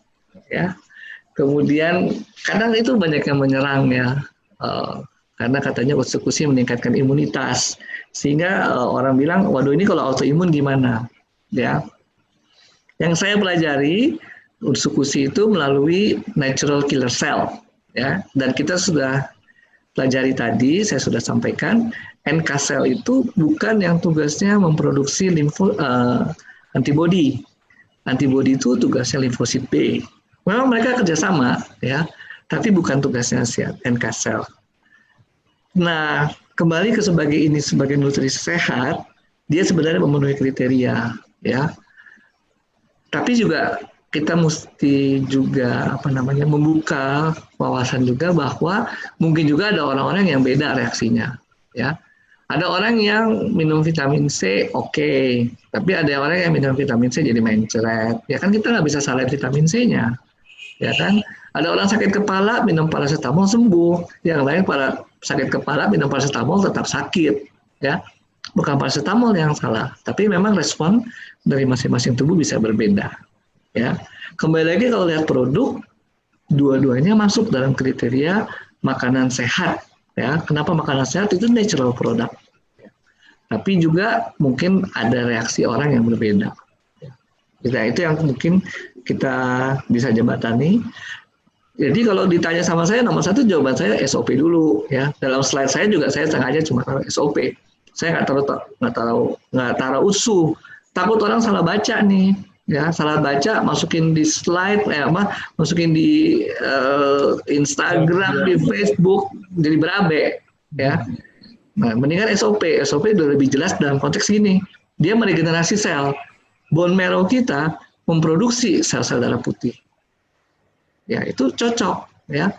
ya. Kemudian kadang itu banyak yang menyerang, ya. Karena katanya utsukusi meningkatkan imunitas, sehingga orang bilang, waduh ini kalau autoimun gimana, ya? Yang saya pelajari utsukusi itu melalui natural killer cell, ya. Dan kita sudah pelajari tadi, saya sudah sampaikan, NK cell itu bukan yang tugasnya memproduksi antibodi. Antibodi itu tugasnya limfosit B. Memang mereka kerjasama, ya, tapi bukan tugasnya NK cell. Nah, kembali ke sebagai nutrisi sehat, dia sebenarnya memenuhi kriteria, ya. Tapi juga kita mesti juga membuka wawasan juga bahwa mungkin juga ada orang-orang yang beda reaksinya, ya. Ada orang yang minum vitamin C oke, tapi ada orang yang minum vitamin C jadi mencret. Ya kan kita nggak bisa salahin vitamin C-nya, ya kan. Ada orang sakit kepala minum paracetamol sembuh, yang lain pada sakit kepala minum paracetamol tetap sakit, ya. Bukan paracetamol yang salah, tapi memang respon dari masing-masing tubuh bisa berbeda, ya. Kembali lagi kalau lihat produk, dua-duanya masuk dalam kriteria makanan sehat, ya. Kenapa makanan sehat? Itu natural product, tapi juga mungkin ada reaksi orang yang berbeda. Nah, itu yang mungkin kita bisa jembatani. Jadi kalau ditanya sama saya, nomor satu jawaban saya SOP dulu, ya. Dalam slide saya juga saya sengaja cuma taruh SOP. Saya nggak taruh usuh. Takut orang salah baca nih, ya. Salah baca, masukin di slide, masukin di Instagram, di Facebook, jadi berabe, ya. Nah, mendingan SOP. SOP udah lebih jelas dalam konteks gini. Dia meregenerasi sel. Bone marrow kita memproduksi sel-sel darah putih. Ya, itu cocok, ya.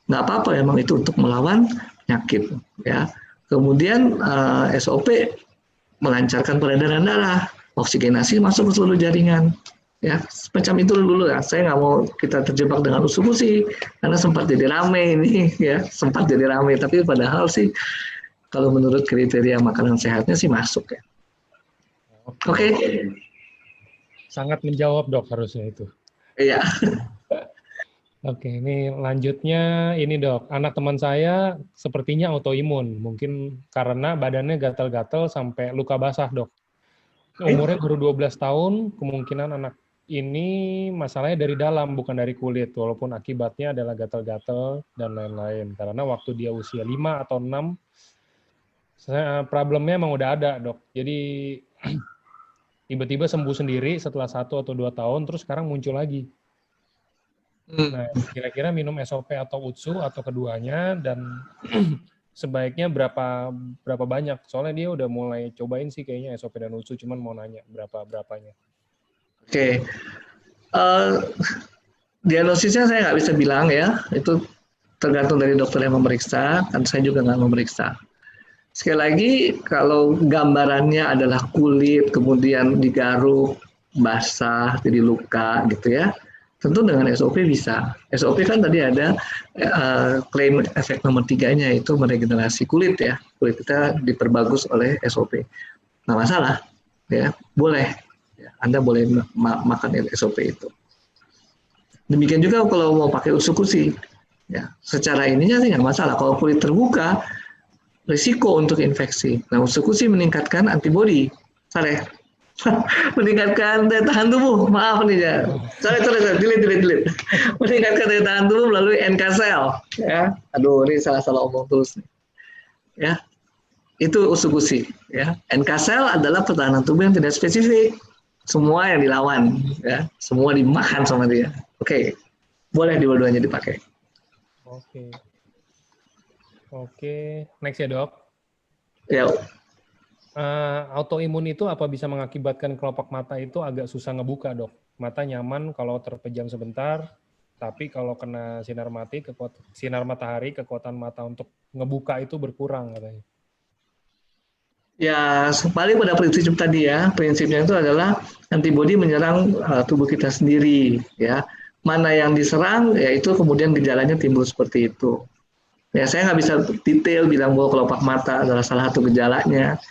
Nggak apa-apa emang itu untuk melawan penyakit, ya. Kemudian SOP melancarkan peredaran darah, oksigenasi masuk ke seluruh jaringan, ya. Semacam itu dulu ya. Saya nggak mau kita terjebak dengan usukusi karena sempat jadi rame ini, ya. Sempat jadi rame, tapi padahal sih kalau menurut kriteria makanan sehatnya sih masuk, ya. Oke. Sangat menjawab, Dok, harusnya itu. Iya. Oke, ini lanjutnya ini, Dok. Anak teman saya sepertinya autoimun, mungkin karena badannya gatal-gatal sampai luka basah, Dok. Umurnya baru 12 tahun, kemungkinan anak ini masalahnya dari dalam, bukan dari kulit, walaupun akibatnya adalah gatal-gatal dan lain-lain. Karena waktu dia usia 5 atau 6, problemnya emang udah ada, Dok. Jadi tiba-tiba sembuh sendiri setelah 1 atau 2 tahun, terus sekarang muncul lagi. Nah, kira-kira minum SOP atau UTSU atau keduanya, dan sebaiknya berapa banyak? Soalnya dia udah mulai cobain sih kayaknya SOP dan UTSU, cuman mau nanya berapanya. Oke. Diagnosisnya saya nggak bisa bilang, ya. Itu tergantung dari dokter yang memeriksa, kan saya juga nggak memeriksa. Sekali lagi, kalau gambarannya adalah kulit, kemudian digaruk, basah, jadi luka, gitu ya. Tentu dengan SOP bisa. SOP kan tadi ada klaim efek nomor 3-nya, itu meregenerasi kulit ya. Kulit kita diperbagus oleh SOP. Nggak masalah, ya boleh. Ya, Anda boleh makan SOP itu. Demikian juga kalau mau pakai usukusi. Ya, secara ininya sih nggak masalah. Kalau kulit terbuka, risiko untuk infeksi. Nah, usukusi meningkatkan antibodi. Sorry. Meningkatkan daya tahan tubuh. Maaf nih ya. Sorry, delete. Meningkatkan daya tahan tubuh melalui NK cell. Ya, aduh ini salah omong terus nih. Ya, itu usukusi. Ya, NK cell adalah pertahanan tubuh yang tidak spesifik. Semua yang dilawan, ya, semua dimakan sama dia. Oke, boleh dua-duanya dipakai. Oke, next ya dok. Ya, Autoimun itu apa bisa mengakibatkan kelopak mata itu agak susah ngebuka dok? Mata nyaman kalau terpejam sebentar, tapi kalau kena sinar matahari, kekuatan mata untuk ngebuka itu berkurang katanya. ya balik pada prinsip tadi ya. Prinsipnya itu adalah antibodi menyerang tubuh kita sendiri, ya. Mana yang diserang, ya itu kemudian gejalanya timbul seperti itu. Ya, saya nggak bisa detail bilang bahwa kelopak mata adalah salah satu gejalanya.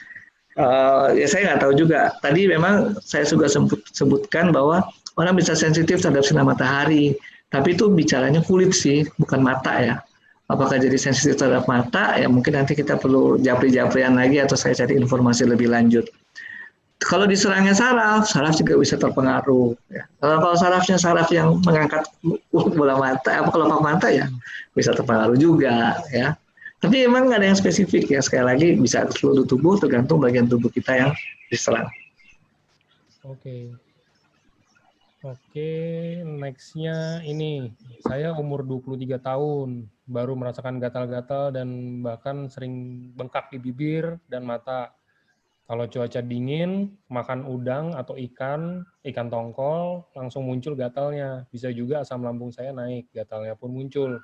Ya saya nggak tahu juga. Tadi memang saya juga sebutkan bahwa orang bisa sensitif terhadap sinar matahari, tapi itu bicaranya kulit sih, bukan mata ya. Apakah jadi sensitif terhadap mata? Ya mungkin nanti kita perlu japri-japrian lagi atau saya cari informasi lebih lanjut. Kalau diserangnya saraf juga bisa terpengaruh. Ya. Kalau sarafnya saraf yang mengangkat bola mata, apa kelopak mata ya bisa terpengaruh juga. Ya. Tapi emang nggak ada yang spesifik ya. Sekali lagi bisa seluruh tubuh tergantung bagian tubuh kita yang diserang. Oke, nextnya ini. Saya umur 23 tahun, baru merasakan gatal-gatal dan bahkan sering bengkak di bibir dan mata. Kalau cuaca dingin, makan udang atau ikan tongkol, langsung muncul gatalnya. Bisa juga asam lambung saya naik, gatalnya pun muncul.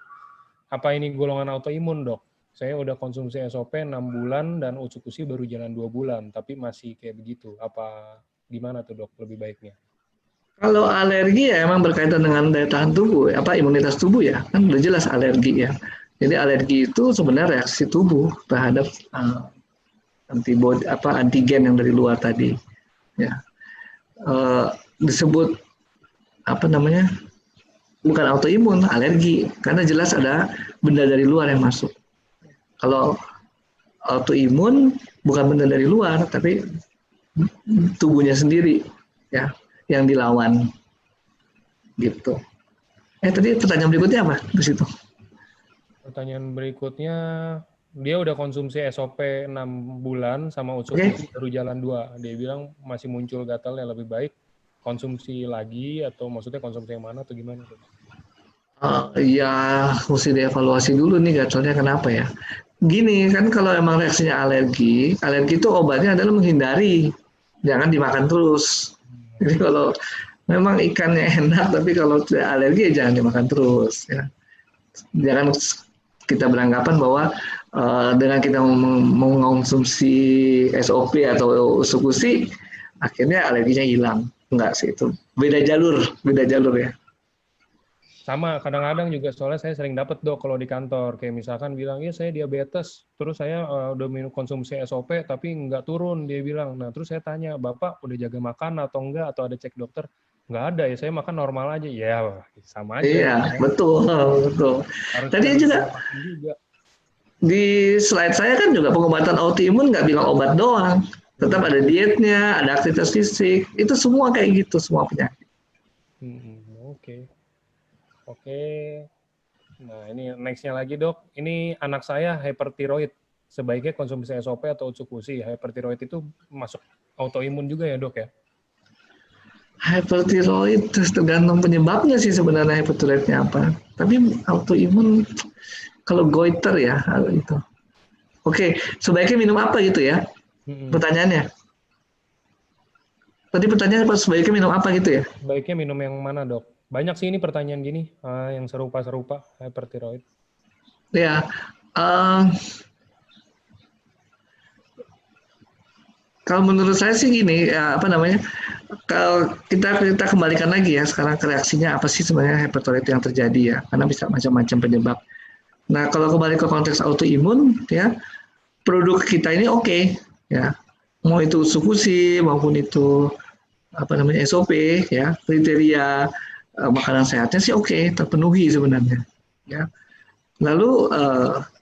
Apa ini golongan autoimun, dok? Saya udah konsumsi SOP 6 bulan dan Utsukushi baru jalan 2 bulan, tapi masih kayak begitu. Apa gimana tuh, dok, lebih baiknya? Kalau alergi ya emang berkaitan dengan daya tahan tubuh, apa imunitas tubuh ya, kan udah jelas alergi ya. Jadi alergi itu sebenarnya reaksi tubuh terhadap antibody antigen yang dari luar tadi. Ya, disebut apa namanya? Bukan autoimun, alergi, karena jelas ada benda dari luar yang masuk. Kalau autoimun bukan benda dari luar, tapi tubuhnya sendiri, ya, yang dilawan, gitu. Tadi pertanyaan berikutnya apa di situ? Pertanyaan berikutnya, dia udah konsumsi SOP 6 bulan sama Utsukushi baru jalan 2. Dia bilang masih muncul gatalnya, lebih baik konsumsi lagi atau maksudnya konsumsi yang mana atau gimana? Ya, mesti dievaluasi dulu nih gatalnya kenapa ya. Gini, kan kalau emang reaksinya alergi itu obatnya adalah menghindari. Jangan dimakan terus. Jadi kalau memang ikannya enak, tapi kalau tidak alergi ya jangan dimakan terus. Ya. Jangan kita beranggapan bahwa dengan kita mengonsumsi SOP atau usukusi, akhirnya alerginya hilang. Enggak sih, itu beda jalur ya. Sama, kadang-kadang juga soalnya saya sering dapat dok kalau di kantor. Kayak misalkan bilang, ya saya diabetes, terus saya udah minum konsumsi SOP tapi nggak turun, dia bilang. Nah terus saya tanya, Bapak udah jaga makan atau enggak, atau ada cek dokter? Nggak ada ya, saya makan normal aja. Ya, sama aja. Iya, ya. Betul. Harus Tadi juga di slide saya kan juga pengobatan autoimun nggak bilang obat doang. Tetap ada dietnya, ada aktivitas fisik, itu semua kayak gitu, semua penyakit. Oke. Nah, ini next-nya lagi, dok. Ini anak saya hypertiroid. Sebaiknya konsumsi SOP atau Utsukushi. Hypertiroid itu masuk autoimun juga ya, dok ya? Hypertiroid tergantung penyebabnya sih sebenarnya hypertiroidnya apa. Tapi autoimun kalau goiter ya itu. Oke, sebaiknya minum apa gitu ya? Pertanyaannya. Tadi pertanyaannya sebaiknya minum apa gitu ya? Sebaiknya minum yang mana, dok? Banyak sih ini pertanyaan gini, yang serupa-serupa hypertiroid. Ya, kalau menurut saya sih gini, ya, apa namanya? Kalau kita kembalikan lagi ya sekarang ke reaksinya apa sih sebenarnya hepatitis yang terjadi ya, karena bisa macam-macam penyebab. Nah kalau kembali ke konteks autoimun ya, produk kita ini oke, ya, mau itu usukusi maupun itu apa namanya SOP ya, kriteria makanan sehatnya sih oke, terpenuhi sebenarnya ya. Lalu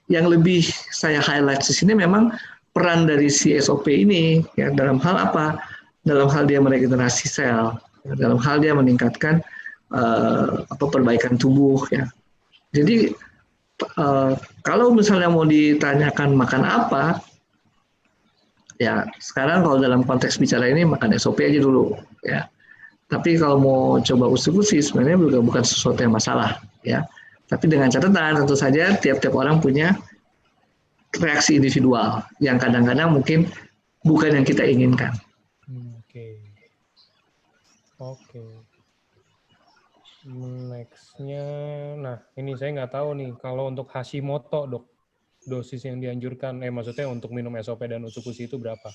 yang lebih saya highlight di sini memang peran dari si SOP ini ya, dalam hal apa? Dalam hal dia meregenerasi sel, ya, dalam hal dia meningkatkan perbaikan tubuh ya. Jadi kalau misalnya mau ditanyakan makan apa, ya sekarang kalau dalam konteks bicara ini makan SOP aja dulu ya. Tapi kalau mau coba usul-usul sebenarnya juga bukan sesuatu yang masalah ya. Tapi dengan catatan tentu saja tiap-tiap orang punya reaksi individual yang kadang-kadang mungkin bukan yang kita inginkan. Oke. Oke. Nextnya, nah ini saya nggak tahu nih kalau untuk Hashimoto dok, dosis yang dianjurkan, maksudnya untuk minum SOP dan usukusi itu berapa?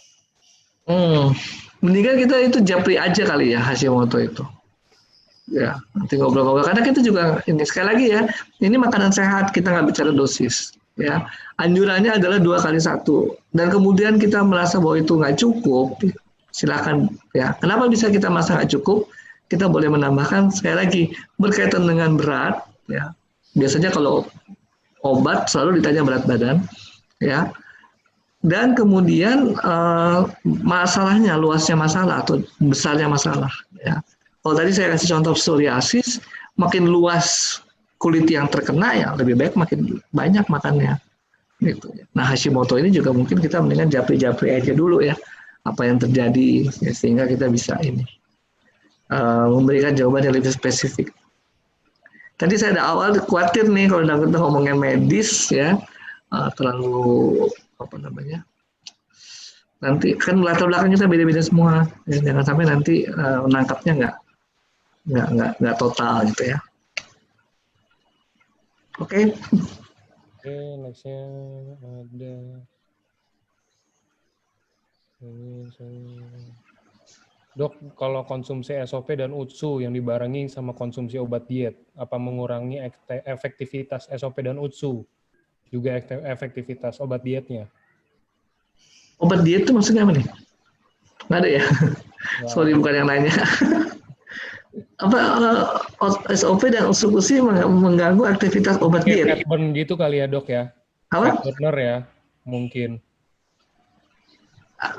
Mendingan kita itu japri aja kali ya Hashimoto itu. Ya, nanti ngobrol-ngobrol. Karena kita juga ini sekali lagi ya, ini makanan sehat, kita nggak bicara dosis. Ya, anjurannya adalah 2 kali 1. Dan kemudian kita merasa bahwa itu nggak cukup, silakan ya. Kenapa bisa kita merasa nggak cukup? Kita boleh menambahkan sekali lagi berkaitan dengan berat. Ya, biasanya kalau obat selalu ditanya berat badan. Ya, dan kemudian masalahnya, luasnya masalah atau besarnya masalah. Ya. Kalau tadi saya kasih contoh psoriasis, makin luas kulit yang terkena ya lebih baik makin banyak makannya. Gitu. Nah Hashimoto ini juga mungkin kita mendingan japri-japri aja dulu ya apa yang terjadi ya, sehingga kita bisa ini memberikan jawaban yang lebih spesifik. Tadi saya ada awal khawatir nih kalau kita ngomongnya medis ya terlalu apa namanya, nanti kan latar belakang kita beda-beda semua ya, jangan sampai nanti menangkapnya nggak total gitu ya. Oke. Oke, nextnya ada dok, kalau konsumsi SOP dan UTSU yang dibarengi sama konsumsi obat diet, apa mengurangi efektivitas SOP dan UTSU? Juga efektivitas obat dietnya? Obat diet itu maksudnya apa nih? Nggak ada ya? Sorry, bukan yang nanya. Apa SOP dan usukusi mengganggu aktivitas obat diet? Fat burn gitu kali ya dok ya? Apa? Fat burner ya, mungkin.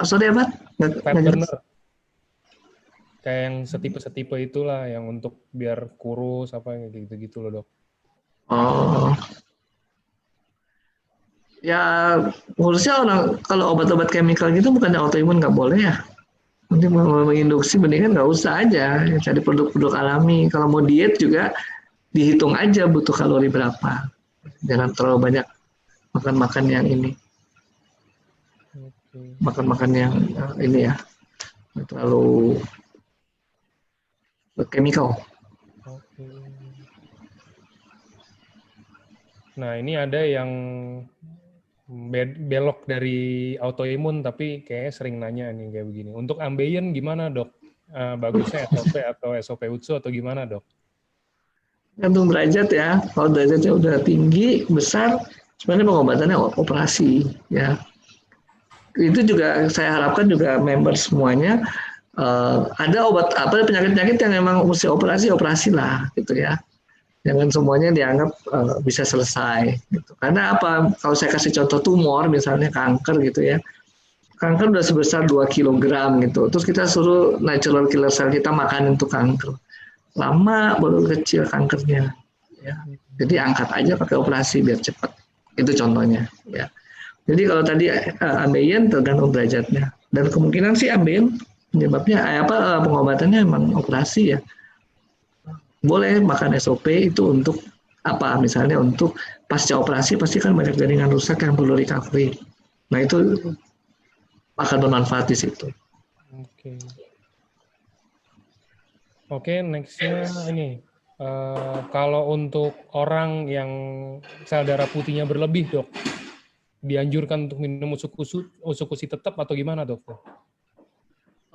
Sorry apa? Fat burner. Kayak yang setipe-setipe itulah, yang untuk biar kurus, apa gitu-gitu loh dok. Oh. Ya, khususnya orang kalau obat-obat chemical gitu bukannya autoimun nggak boleh ya? Nanti mau menginduksi mendingan nggak usah aja, cari produk-produk alami. Kalau mau diet juga dihitung aja butuh kalori berapa. Jangan terlalu banyak makan-makan yang ini. Makan-makan yang ini ya, terlalu chemical. Nah ini ada yang belok dari autoimun tapi kayaknya sering nanya nih kayak begini. Untuk ambeien gimana dok? Bagusnya SOP atau SOP UTSU atau gimana dok? Gantung derajat ya. Kalau derajatnya udah tinggi, besar, sebenarnya pengobatannya operasi ya. Itu juga saya harapkan juga member semuanya ada obat apa penyakit-penyakit yang memang mesti operasi lah gitu ya. Jangan semuanya dianggap bisa selesai. Gitu. Karena apa? Kalau saya kasih contoh tumor, misalnya kanker gitu ya, kanker udah sebesar 2 kilogram gitu. Terus kita suruh natural killer cell kita makan untuk kanker. Lama baru kecil kankernya. Ya. Jadi angkat aja pakai operasi biar cepat. Itu contohnya. Ya. Jadi kalau tadi ambeien tergantung derajatnya. Dan kemungkinan sih ambeien penyebabnya pengobatannya memang operasi ya. Boleh makan SOP itu untuk apa? Misalnya untuk pasca operasi pasti kan banyak jaringan rusak yang perlu recovery. Nah itu akan bermanfaat di situ. Oke, nextnya ini. Kalau untuk orang yang sel darah putihnya berlebih dok, dianjurkan untuk minum usukusi tetap atau gimana dok?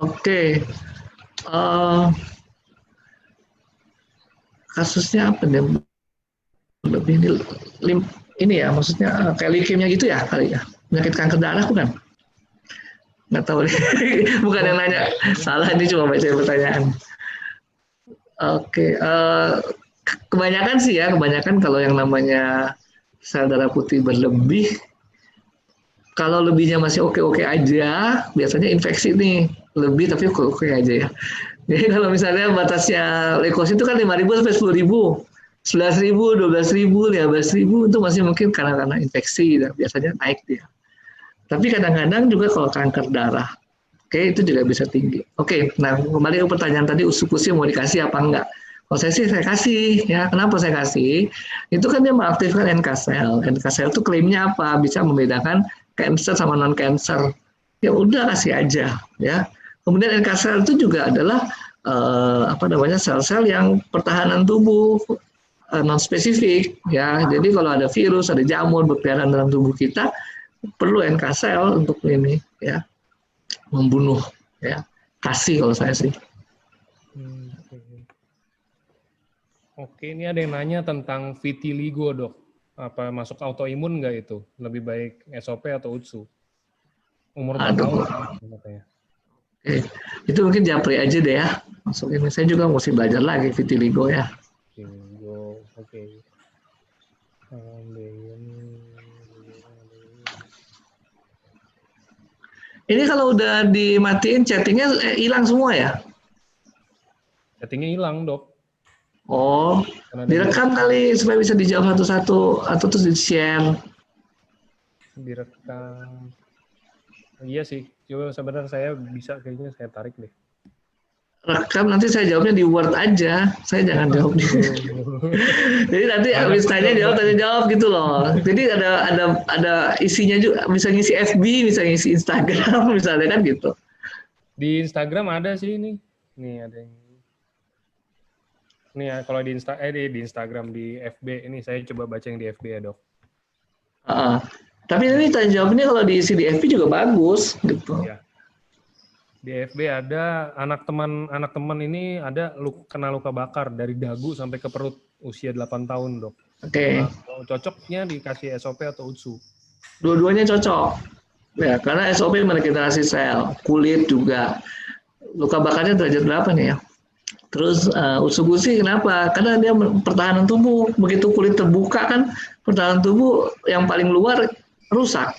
Oke. Eh, kasusnya apa nih? Lebih ini ya, maksudnya kayak leukemia gitu ya kali ya, penyakit kanker darah bukan? Nggak tahu deh. Bukan yang nanya, salah, ini cuma baca pertanyaan. Oke, kebanyakan sih ya, kebanyakan kalau yang namanya sel darah putih berlebih, kalau lebihnya masih oke-oke aja, biasanya infeksi nih, lebih tapi oke-oke aja ya. Jadi kalau misalnya batasnya leukosit itu kan 5.000 sampai 10.000, 11.000, 12.000, 15.000 itu masih mungkin karena infeksi, biasanya naik dia. Tapi kadang-kadang juga kalau kanker darah, oke, itu juga bisa tinggi. Oke, nah kembali ke pertanyaan tadi, usus mau dikasih apa enggak? Kalau saya kasih, ya. Kenapa saya kasih? Itu kan dia mengaktifkan NK cell. NK cell itu klaimnya apa? Bisa membedakan cancer sama non cancer. Ya udah kasih aja, ya. Kemudian NK cell itu juga adalah sel-sel yang pertahanan tubuh non spesifik, ya. Jadi kalau ada virus, ada jamur berkeliaran dalam tubuh kita, perlu NK cell untuk ini, ya, membunuh, ya. Kasih kalau saya sih. Oke, ini ada yang nanya tentang vitiligo, Dok. Apa masuk autoimun nggak itu? Lebih baik SOP atau UTSU? Umur 4 tahun katanya. Oke. Itu mungkin japri aja deh ya. Masuk ini. Saya juga mesti belajar lagi vitiligo ya. Vitiligo, oke. Ini kalau udah dimatiin chattingnya hilang semua ya? Chattingnya hilang, Dok. Oh, direkam kali supaya bisa dijawab satu-satu atau terus di-share. Direkam. Iya sih, coba sebenarnya saya bisa kayaknya saya tarik deh. Rekam nanti saya jawabnya di Word aja, saya jangan jawab di. Jadi nanti habis tanya jawab gitu loh. Jadi ada isinya juga, bisa ngisi FB, bisa ngisi Instagram, misalnya kan gitu. Di Instagram ada sih ini. Nih ada yang nih kalau di Instagram di FB ini saya coba baca yang di FB ya, Dok. Tapi ini tanya jawab ini kalau diisi di FB juga bagus gitu. Ya. Di FB ada anak teman ini ada kena luka bakar dari dagu sampai ke perut usia 8 tahun, Dok. Oke. Nah, cocoknya dikasih SOP atau UTSU? Dua-duanya cocok. Ya, karena SOP meregenerasi sel, kulit juga. Luka bakarnya derajat berapa nih ya? Terus usugusi kenapa? Karena dia pertahanan tubuh. Begitu kulit terbuka kan pertahanan tubuh yang paling luar rusak.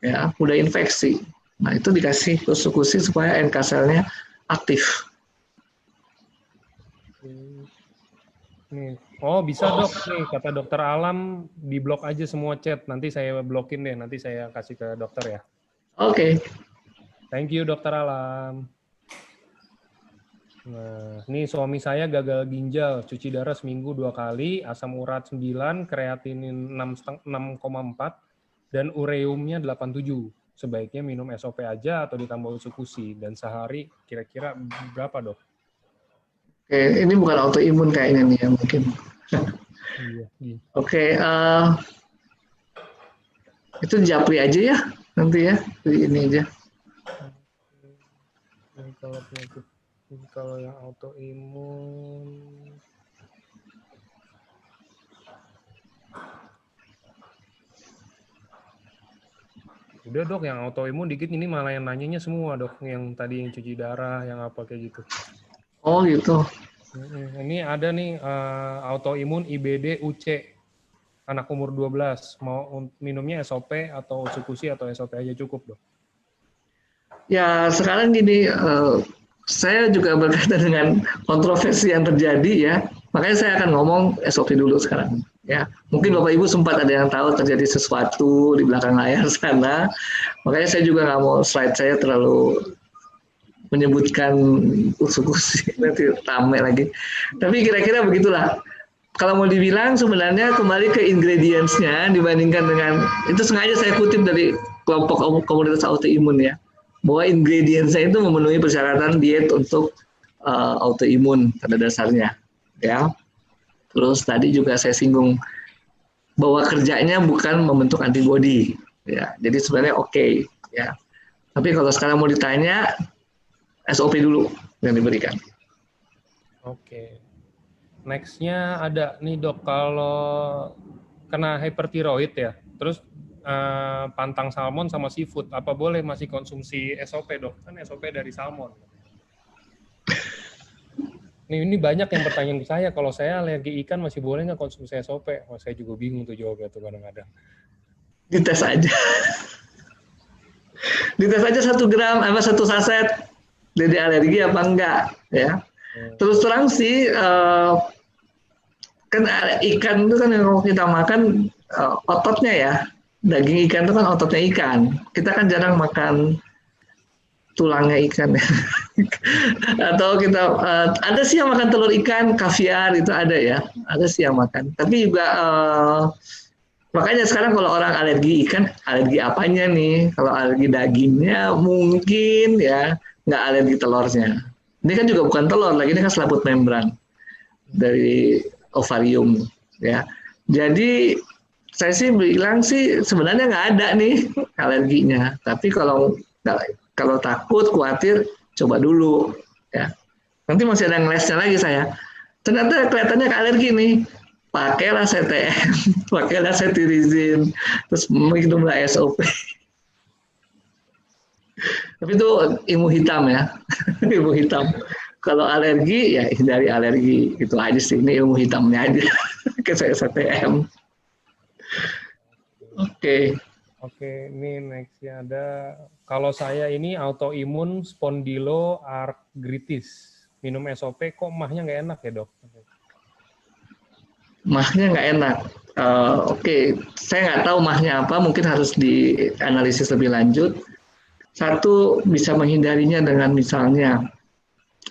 Ya, udah infeksi. Nah, itu dikasih usugusi supaya NK selnya aktif. Nih. Oh, bisa, Dok. Nih, kata Dokter Alam, di-blok aja semua chat. Nanti saya blokin deh. Nanti saya kasih ke dokter ya. Oke. Thank you, Dokter Alam. Nah, ini suami saya gagal ginjal, cuci darah seminggu 2 kali, asam urat 9, kreatinin 6,4, dan ureumnya 87. Sebaiknya minum SOP aja atau ditambah usukusi, dan sehari kira-kira berapa, Dok? Oke, ini bukan autoimun kayaknya nih ya mungkin. Iya. Oke, itu japri aja ya nanti ya, ini aja. Kalau penyakit, kalau yang autoimun, udah, Dok, yang autoimun dikit ini malah yang nanyanya semua, Dok, yang tadi yang cuci darah, yang apa kayak gitu. Oh gitu. Ini ada nih autoimun IBD UC, anak umur 12, mau minumnya SOP atau usukusi atau SOP aja cukup, Dok? Ya sekarang gini, saya juga berkaitan dengan kontroversi yang terjadi ya, makanya saya akan ngomong SOP dulu sekarang. Ya, mungkin Bapak Ibu sempat ada yang tahu terjadi sesuatu di belakang layar sana, makanya saya juga nggak mau slide saya terlalu menyebutkan usus-usus nanti rame lagi. Tapi kira-kira begitulah. Kalau mau dibilang sebenarnya kembali ke ingredients-nya dibandingkan dengan itu sengaja saya kutip dari kelompok komunitas autoimun ya, bahwa ingredients-nya itu memenuhi persyaratan diet untuk autoimun pada dasarnya ya. Terus tadi juga saya singgung bahwa kerjanya bukan membentuk antibodi ya. Jadi sebenarnya oke ya. Tapi kalau sekarang mau ditanya SOP dulu yang diberikan. Oke. Next-nya ada nih dok, kalau kena hypertiroid ya, terus pantang salmon sama seafood, apa boleh masih konsumsi SOP dok? Kan SOP dari salmon. Ini banyak yang bertanya ke saya, kalau saya alergi ikan masih boleh nggak konsumsi SOP? Oh, saya juga bingung tuh jawabnya tuh kadang-kadang. Dites aja. Dites aja 1 gram, apa 1 saset, jadi alergi apa enggak, ya. Terus terang sih, kan ikan itu kan yang kita makan ototnya ya. Daging ikan itu kan ototnya ikan. Kita kan jarang makan tulangnya ikan ya. Atau kita ada sih yang makan telur ikan, kaviar itu ada ya. Ada sih yang makan. Tapi juga makanya sekarang kalau orang alergi ikan, alergi apanya nih? Kalau alergi dagingnya mungkin ya nggak alergi telurnya. Ini kan juga bukan telur lagi, ini kan selaput membran dari ovarium ya. Jadi saya sih bilang sih sebenarnya nggak ada nih alerginya. Tapi kalau takut, khawatir, coba dulu ya. Nanti masih ada ngelesnya lagi saya. Ternyata kelihatannya alergi nih. Pakailah CTM, pakailah cetirizine, terus minumlah SOP. Tapi itu ilmu hitam ya, ilmu hitam. Kalau alergi ya hindari alergi, itu aja sih. Ini ilmu hitamnya aja. Ke saya CTM. Oke. Oke, ini next-nya ada, kalau saya ini autoimun spondyloarthritis, minum SOP kok mahnya nggak enak ya dok? Mahnya nggak enak. Oke, saya nggak tahu mahnya apa, mungkin harus dianalisis lebih lanjut. Satu, bisa menghindarinya dengan misalnya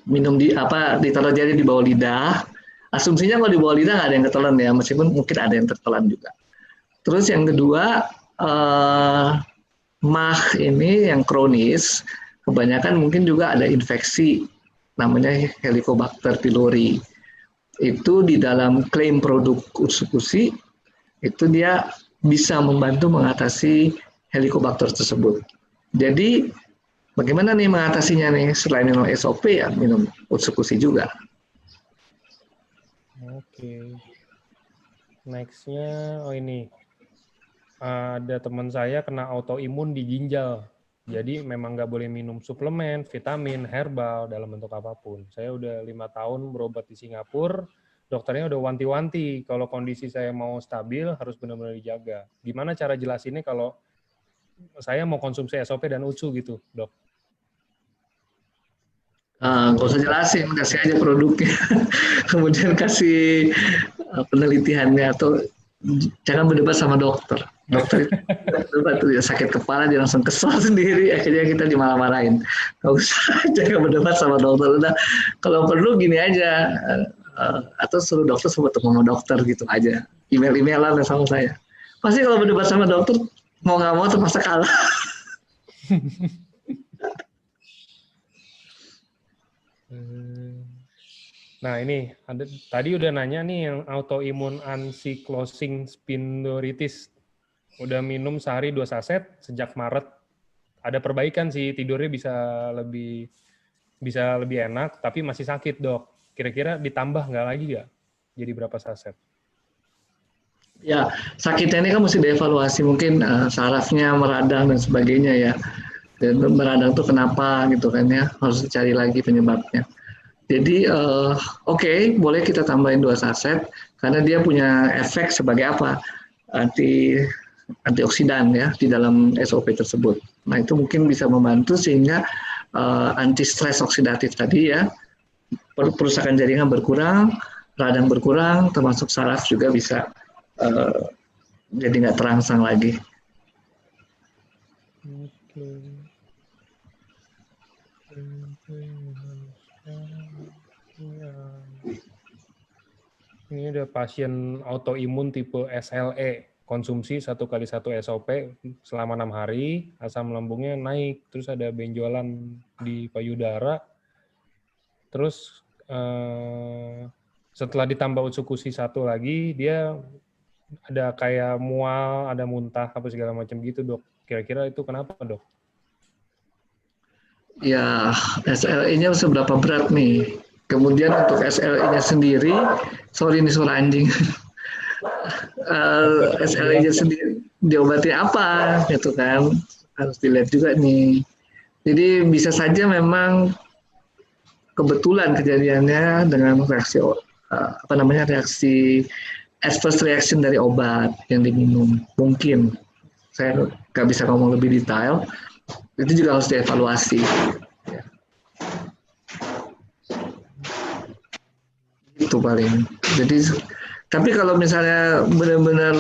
minum ditaruh jari di bawah lidah. Asumsinya kalau di bawah lidah nggak ada yang ketelan ya, meskipun mungkin ada yang tertelan juga. Terus yang kedua, MAH ini yang kronis, kebanyakan mungkin juga ada infeksi, namanya Helicobacter pylori. Itu di dalam klaim produk Utsukushi, itu dia bisa membantu mengatasi Helicobacter tersebut. Jadi bagaimana nih mengatasinya nih? Selain minum SOP ya minum Utsukushi juga. Oke. Next-nya, oh ini. Ada teman saya kena autoimun di ginjal. Jadi memang nggak boleh minum suplemen, vitamin, herbal dalam bentuk apapun. Saya udah 5 tahun berobat di Singapura, dokternya udah wanti-wanti kalau kondisi saya mau stabil harus benar-benar dijaga. Gimana cara jelasinnya kalau saya mau konsumsi SOP dan UTSU gitu, dok? Nggak usah jelasin, kasih aja produknya. Kemudian kasih penelitiannya, atau jangan berdebat sama dokter. Dokter itu berdebat tuh ya, sakit kepala dia langsung kesal sendiri, akhirnya kita dimarah-marahin. Nggak usah jangan berdebat sama dokter. Udah, kalau perlu gini aja, atau suruh dokter suruh ketemu sama dokter gitu aja. Email-emailan sama saya. Pasti kalau berdebat sama dokter mau nggak mau terpaksa kalah. Nah ini tadi udah nanya nih yang autoimun ankylosing spondylitis, udah minum sehari 2 saset sejak Maret. Ada perbaikan sih, tidurnya bisa lebih enak, tapi masih sakit dok. Kira-kira ditambah nggak lagi nggak? Jadi berapa saset? Ya, sakitnya ini kan mesti dievaluasi, mungkin sarafnya meradang dan sebagainya ya. Dan meradang tuh kenapa gitu kan ya, harus dicari lagi penyebabnya. Jadi oke, boleh kita tambahin 2 saset karena dia punya efek sebagai apa? Antioksidan ya di dalam SOP tersebut. Nah, itu mungkin bisa membantu sehingga anti stres oksidatif tadi ya, perusakan jaringan berkurang, radang berkurang, termasuk saraf juga bisa jadi nggak terangsang lagi. Oke. Ini ada pasien autoimun tipe SLE, konsumsi 1x1 SOP selama 6 hari, asam lambungnya naik, terus ada benjolan di payudara, terus setelah ditambah Utsukushi 1 lagi, dia ada kayak mual, ada muntah, apa segala macam gitu dok. Kira-kira itu kenapa dok? Ya, SLE-nya seberapa berat nih? Kemudian untuk SLE-nya sendiri, sorry ini suara anjing. Oke, SLE-nya dijelaskan. sendiri diobati apa, gitu kan? Harus dilihat juga nih. Jadi bisa saja memang kebetulan kejadiannya dengan reaksi apa namanya reaksi adverse reaction dari obat yang diminum. Mungkin saya nggak bisa ngomong lebih detail. Itu juga harus dievaluasi. Itu paling. Jadi tapi kalau misalnya benar-benar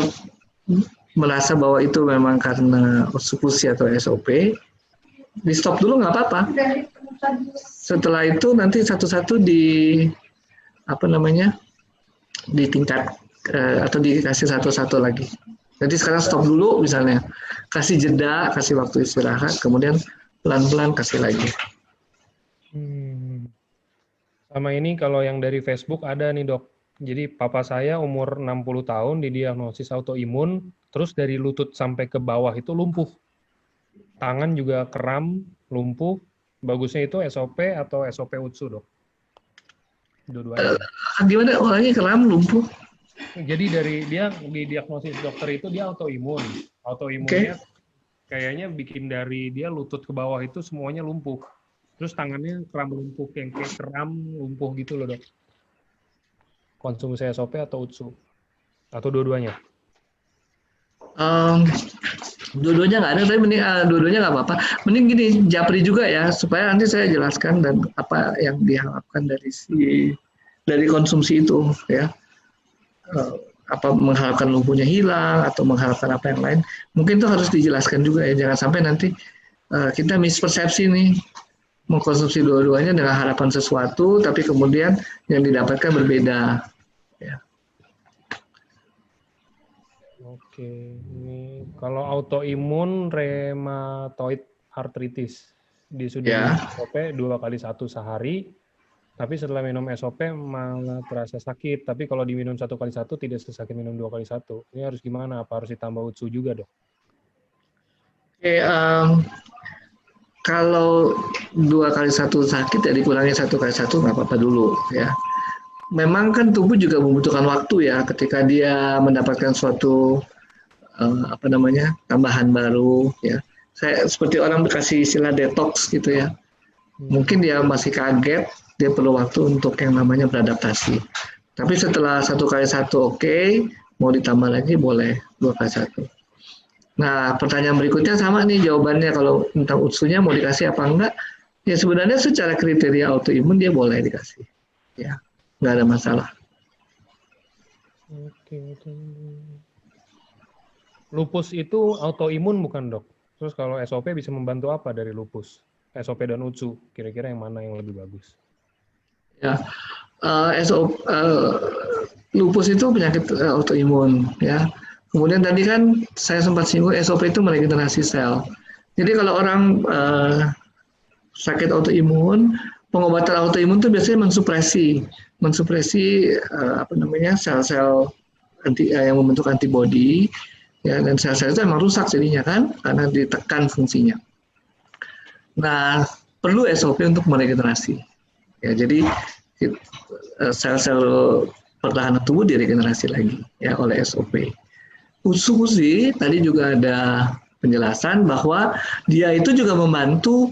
merasa bahwa itu memang karena eksekusi atau SOP, di stop dulu nggak apa-apa. Setelah itu nanti satu-satu di apa namanya ditingkat atau dikasih satu-satu lagi. Jadi sekarang stop dulu misalnya, kasih jeda, kasih waktu istirahat, kemudian pelan-pelan kasih lagi. Sama ini kalau yang dari Facebook ada nih dok. Jadi papa saya umur 60 tahun didiagnosis autoimun, terus dari lutut sampai ke bawah itu lumpuh. Tangan juga kram, lumpuh. Bagusnya itu SOP atau SOP UTSU dok? Dua-duanya. Gimana orangnya keram lumpuh? Jadi dari dia didiagnosis dokter itu dia autoimun. Oke. Autoimunnya kayaknya bikin dari dia lutut ke bawah itu semuanya lumpuh. Terus tangannya kram lumpuh, yang kayak kram lumpuh gitu loh dok. Konsumsi SOP atau UTSU? Atau dua-duanya? Um, Dua-duanya nggak ada, tapi mending dua-duanya nggak apa-apa. Mending gini, japri juga ya, supaya nanti saya jelaskan dan apa yang diharapkan dari konsumsi itu ya. Uh, apa mengharapkan lumpuhnya hilang atau mengharapkan apa yang lain, mungkin itu harus dijelaskan juga ya. Jangan sampai nanti kita mispersepsi nih mengkonsumsi dua-duanya dengan harapan sesuatu, tapi kemudian yang didapatkan berbeda. Ya. Oke, ini kalau autoimun rheumatoid arthritis sudah Ya. minum SOP 2 kali 1 sehari, tapi setelah minum SOP malah terasa sakit. Tapi kalau diminum 1 kali 1 tidak sesakit minum 2 kali 1. Ini harus gimana? Apa harus ditambah UTSU juga dok? Oke, kalau 2 kali 1 sakit ya dikurangi 1 kali 1 nggak apa-apa dulu ya. Memang kan tubuh juga membutuhkan waktu ya ketika dia mendapatkan suatu apa namanya tambahan baru ya. Saya seperti orang dikasih istilah detox gitu ya. Mungkin dia masih kaget, dia perlu waktu untuk yang namanya beradaptasi. Tapi setelah 1 kali 1 oke, mau ditambah lagi boleh 2 kali 1. Nah, pertanyaan berikutnya sama nih jawabannya kalau tentang utsunya mau dikasih apa enggak? Ya sebenarnya secara kriteria autoimun dia boleh dikasih. Ya, nggak ada masalah. Oke, lupus itu autoimun bukan dok? Terus kalau SOP bisa membantu apa dari lupus? SOP dan UTSU, kira-kira yang mana yang lebih bagus? Ya, lupus itu penyakit autoimun ya. Kemudian tadi kan saya sempat singgung SOP itu meregenerasi sel. Jadi kalau orang sakit autoimun, pengobatan autoimun itu biasanya mensupresi apa namanya sel-sel yang membentuk antibodi ya, dan sel-sel itu emang rusak jadinya kan karena ditekan fungsinya. Nah, perlu SOP untuk meregenerasi. Ya, jadi sel-sel pertahanan tubuh diregenerasi lagi ya oleh SOP. Ususi tadi juga ada penjelasan bahwa dia itu juga membantu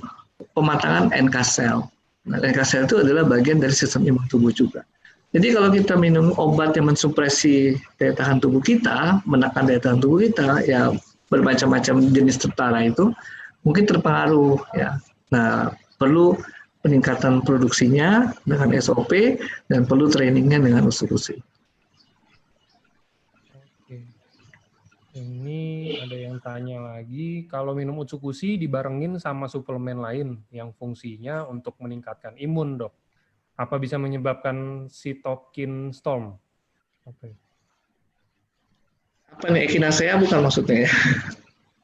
pematangan NK sel. Nah, NK sel itu adalah bagian dari sistem imun tubuh juga. Jadi kalau kita minum obat yang mensupresi daya tahan tubuh kita, menekan daya tahan tubuh kita, ya bermacam-macam jenis tertara itu mungkin terpengaruh ya. Nah, perlu peningkatan produksinya dengan SOP dan perlu trainingnya dengan ususi. Oke. Ini ada yang tanya lagi, kalau minum Utsukushi dibarengin sama suplemen lain yang fungsinya untuk meningkatkan imun, dok. Apa bisa menyebabkan cytokine storm? Oke. Apa nih echinacea bukan maksudnya ya?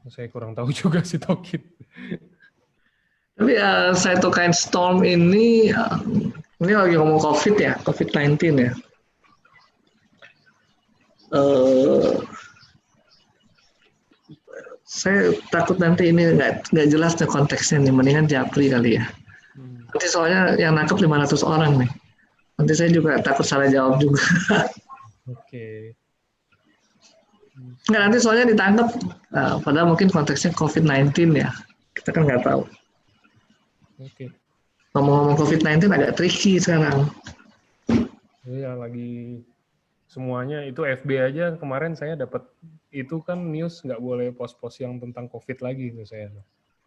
Saya kurang tahu juga cytokine. Tapi cytokine storm ini lagi ngomong COVID ya, COVID-19 ya. Saya takut nanti ini nggak jelas nih konteksnya nih, mendingan japri kali ya. Nanti soalnya yang nangkep 500 orang nih. Nanti saya juga takut salah jawab juga. Oke. Nggak, nanti soalnya ditangkap, padahal mungkin konteksnya COVID-19 ya. Kita kan nggak tahu. Oke. Ngomong-ngomong COVID-19 agak tricky sekarang. Iya, lagi semuanya itu FB aja kemarin saya dapat itu kan news nggak boleh post-post yang tentang COVID lagi itu saya.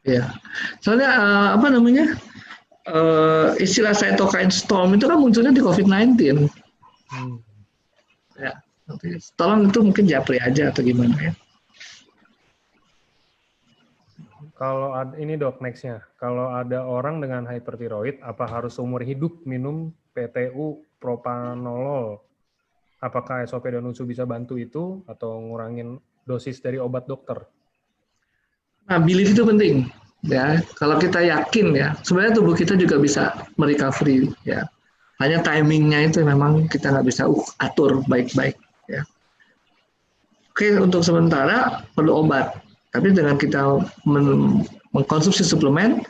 Ya, soalnya apa namanya, istilah cytokine storm itu kan munculnya di COVID-19. Ya, nanti tolong itu mungkin japri aja atau gimana ya. Kalau ini dok nextnya, kalau ada orang dengan hypertiroid, apa harus seumur hidup minum PTU propanolol? Apakah SOP dan USU bisa bantu itu atau ngurangin dosis dari obat dokter? Nah, belief itu penting ya. Kalau kita yakin ya, sebenarnya tubuh kita juga bisa merecovery ya. Hanya timingnya itu memang kita nggak bisa atur baik-baik ya. Oke, untuk sementara perlu obat. Tapi dengan kita mengkonsumsi suplemen,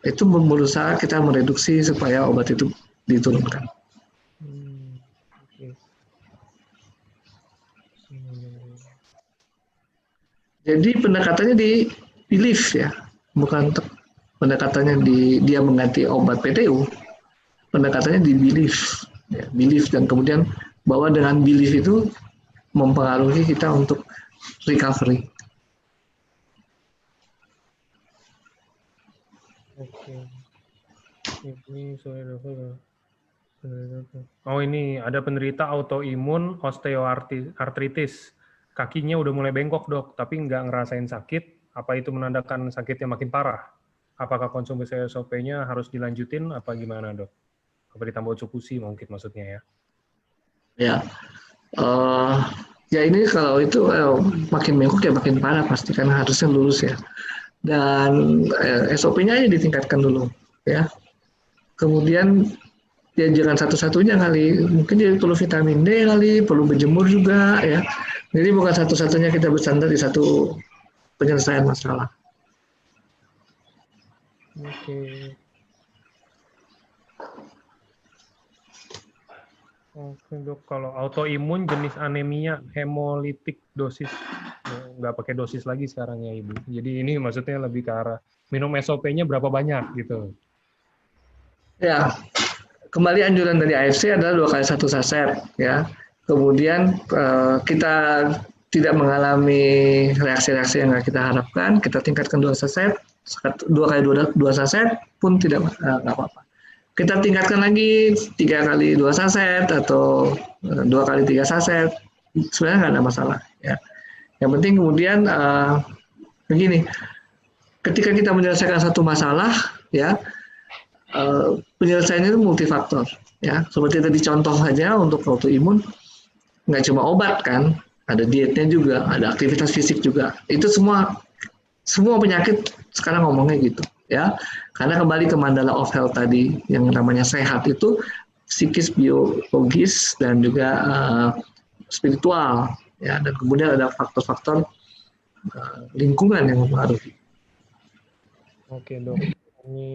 itu berusaha kita mereduksi supaya obat itu diturunkan. Jadi pendekatannya di belief ya, bukan pendekatannya di dia mengganti obat PTU. Pendekatannya di belief, ya, belief dan kemudian bahwa dengan belief itu mempengaruhi kita untuk recovery. Oke. Ini oh ini ada penderita autoimun osteoartritis. Kakinya udah mulai bengkok dok, tapi nggak ngerasain sakit. Apa itu menandakan sakitnya makin parah? Apakah konsumsi SOP-nya harus dilanjutin? Apa gimana dok? Apa ditambah cukusi mungkin maksudnya ya? Ya, ya ini kalau itu makin bengkok ya makin parah pasti kan harusnya lurus ya. Dan SOP-nya aja ditingkatkan dulu ya. Kemudian ya jangan satu-satunya kali, mungkin dia perlu vitamin D kali, perlu berjemur juga ya. Jadi bukan satu-satunya kita bersandar di satu penyelesaian masalah. Oke. Oke dok, kalau autoimun jenis anemia hemolitik dosis nggak pakai dosis lagi sekarang ya ibu. Jadi ini maksudnya lebih ke arah minum SOP-nya berapa banyak gitu. Ya, kembali anjuran dari AFC adalah 2 kali 1 saset ya. Kemudian kita tidak mengalami reaksi-reaksi yang nggak kita harapkan, kita tingkatkan 2 saset, 2 kali 2 saset pun tidak apa-apa. Kita tingkatkan lagi 3 kali 2 saset atau 2 kali 3 saset, sebenarnya nggak ada masalah ya. Yang penting kemudian begini, ketika kita menyelesaikan satu masalah ya, penyelesaiannya itu multifaktor ya. Seperti tadi contoh saja untuk autoimun, nggak cuma obat kan, ada dietnya juga, ada aktivitas fisik juga. Itu semua penyakit sekarang ngomongnya gitu ya. Karena kembali ke mandala of health tadi yang namanya sehat itu psikis, biologis dan juga spiritual ya. Dan kemudian ada faktor-faktor lingkungan yang mempengaruhi. Oke dok. Ini